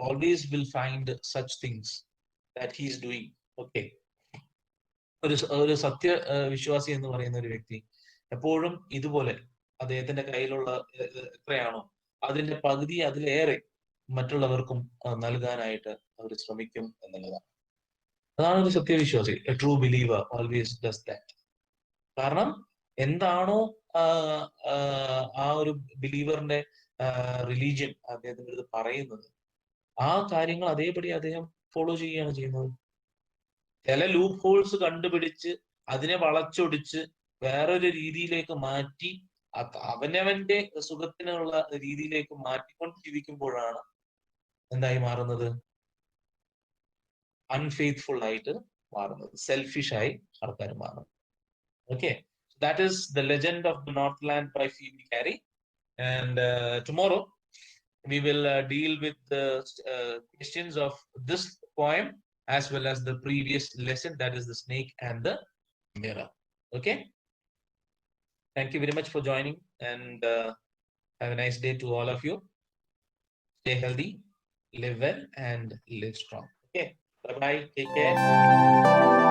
always will find such things that he is doing. Okay, ഒരു സത്യ വിശ്വാസി എന്ന് പറയുന്ന ഒരു വ്യക്തി എപ്പോഴും ഇതുപോലെ അദ്ദേഹത്തിന്റെ കയ്യിലുള്ള എത്രയാണോ അതിന്റെ പകുതി അതിലേറെ മറ്റുള്ളവർക്കും നൽകാനായിട്ട് അവർ ശ്രമിക്കും എന്നുള്ളതാണ്. അതാണ് ഒരു സത്യവിശ്വാസി. A true believer always does that. കാരണം എന്താണോ ആ ഒരു ബിലീവറിന്റെ റിലീജിയൻ അദ്ദേഹത്തിന്റെ അടുത്ത് പറയുന്നത്, ആ കാര്യങ്ങൾ അതേപടി അദ്ദേഹം ഫോളോ ചെയ്യുകയാണ് ചെയ്യുന്നത്. ചില ലൂപ്പ് ഹോൾസ് കണ്ടുപിടിച്ച് അതിനെ വളച്ചൊടിച്ച് വേറൊരു രീതിയിലേക്ക് മാറ്റി അവനവന്റെ സുഖത്തിനുള്ള രീതിയിലേക്ക് മാറ്റിക്കൊണ്ട് ജീവിക്കുമ്പോഴാണ് എന്തായി മാറുന്നത്? അൺഫെയ്ത്ത്ഫുൾ ആയിട്ട് മാറുന്നത്, സെൽഫിഷ് ആയി ആൾക്കാർ മാറുന്നത്. Okay, so that is the legend of the Northland by Phoebe CARY. And tomorrow we will deal with the questions of this poem as well as the previous lesson, that is the snake and the mirror. Okay, thank you very much for joining, and have a nice day to all of you. Stay healthy, live well, and live strong. Okay. Bye, take care.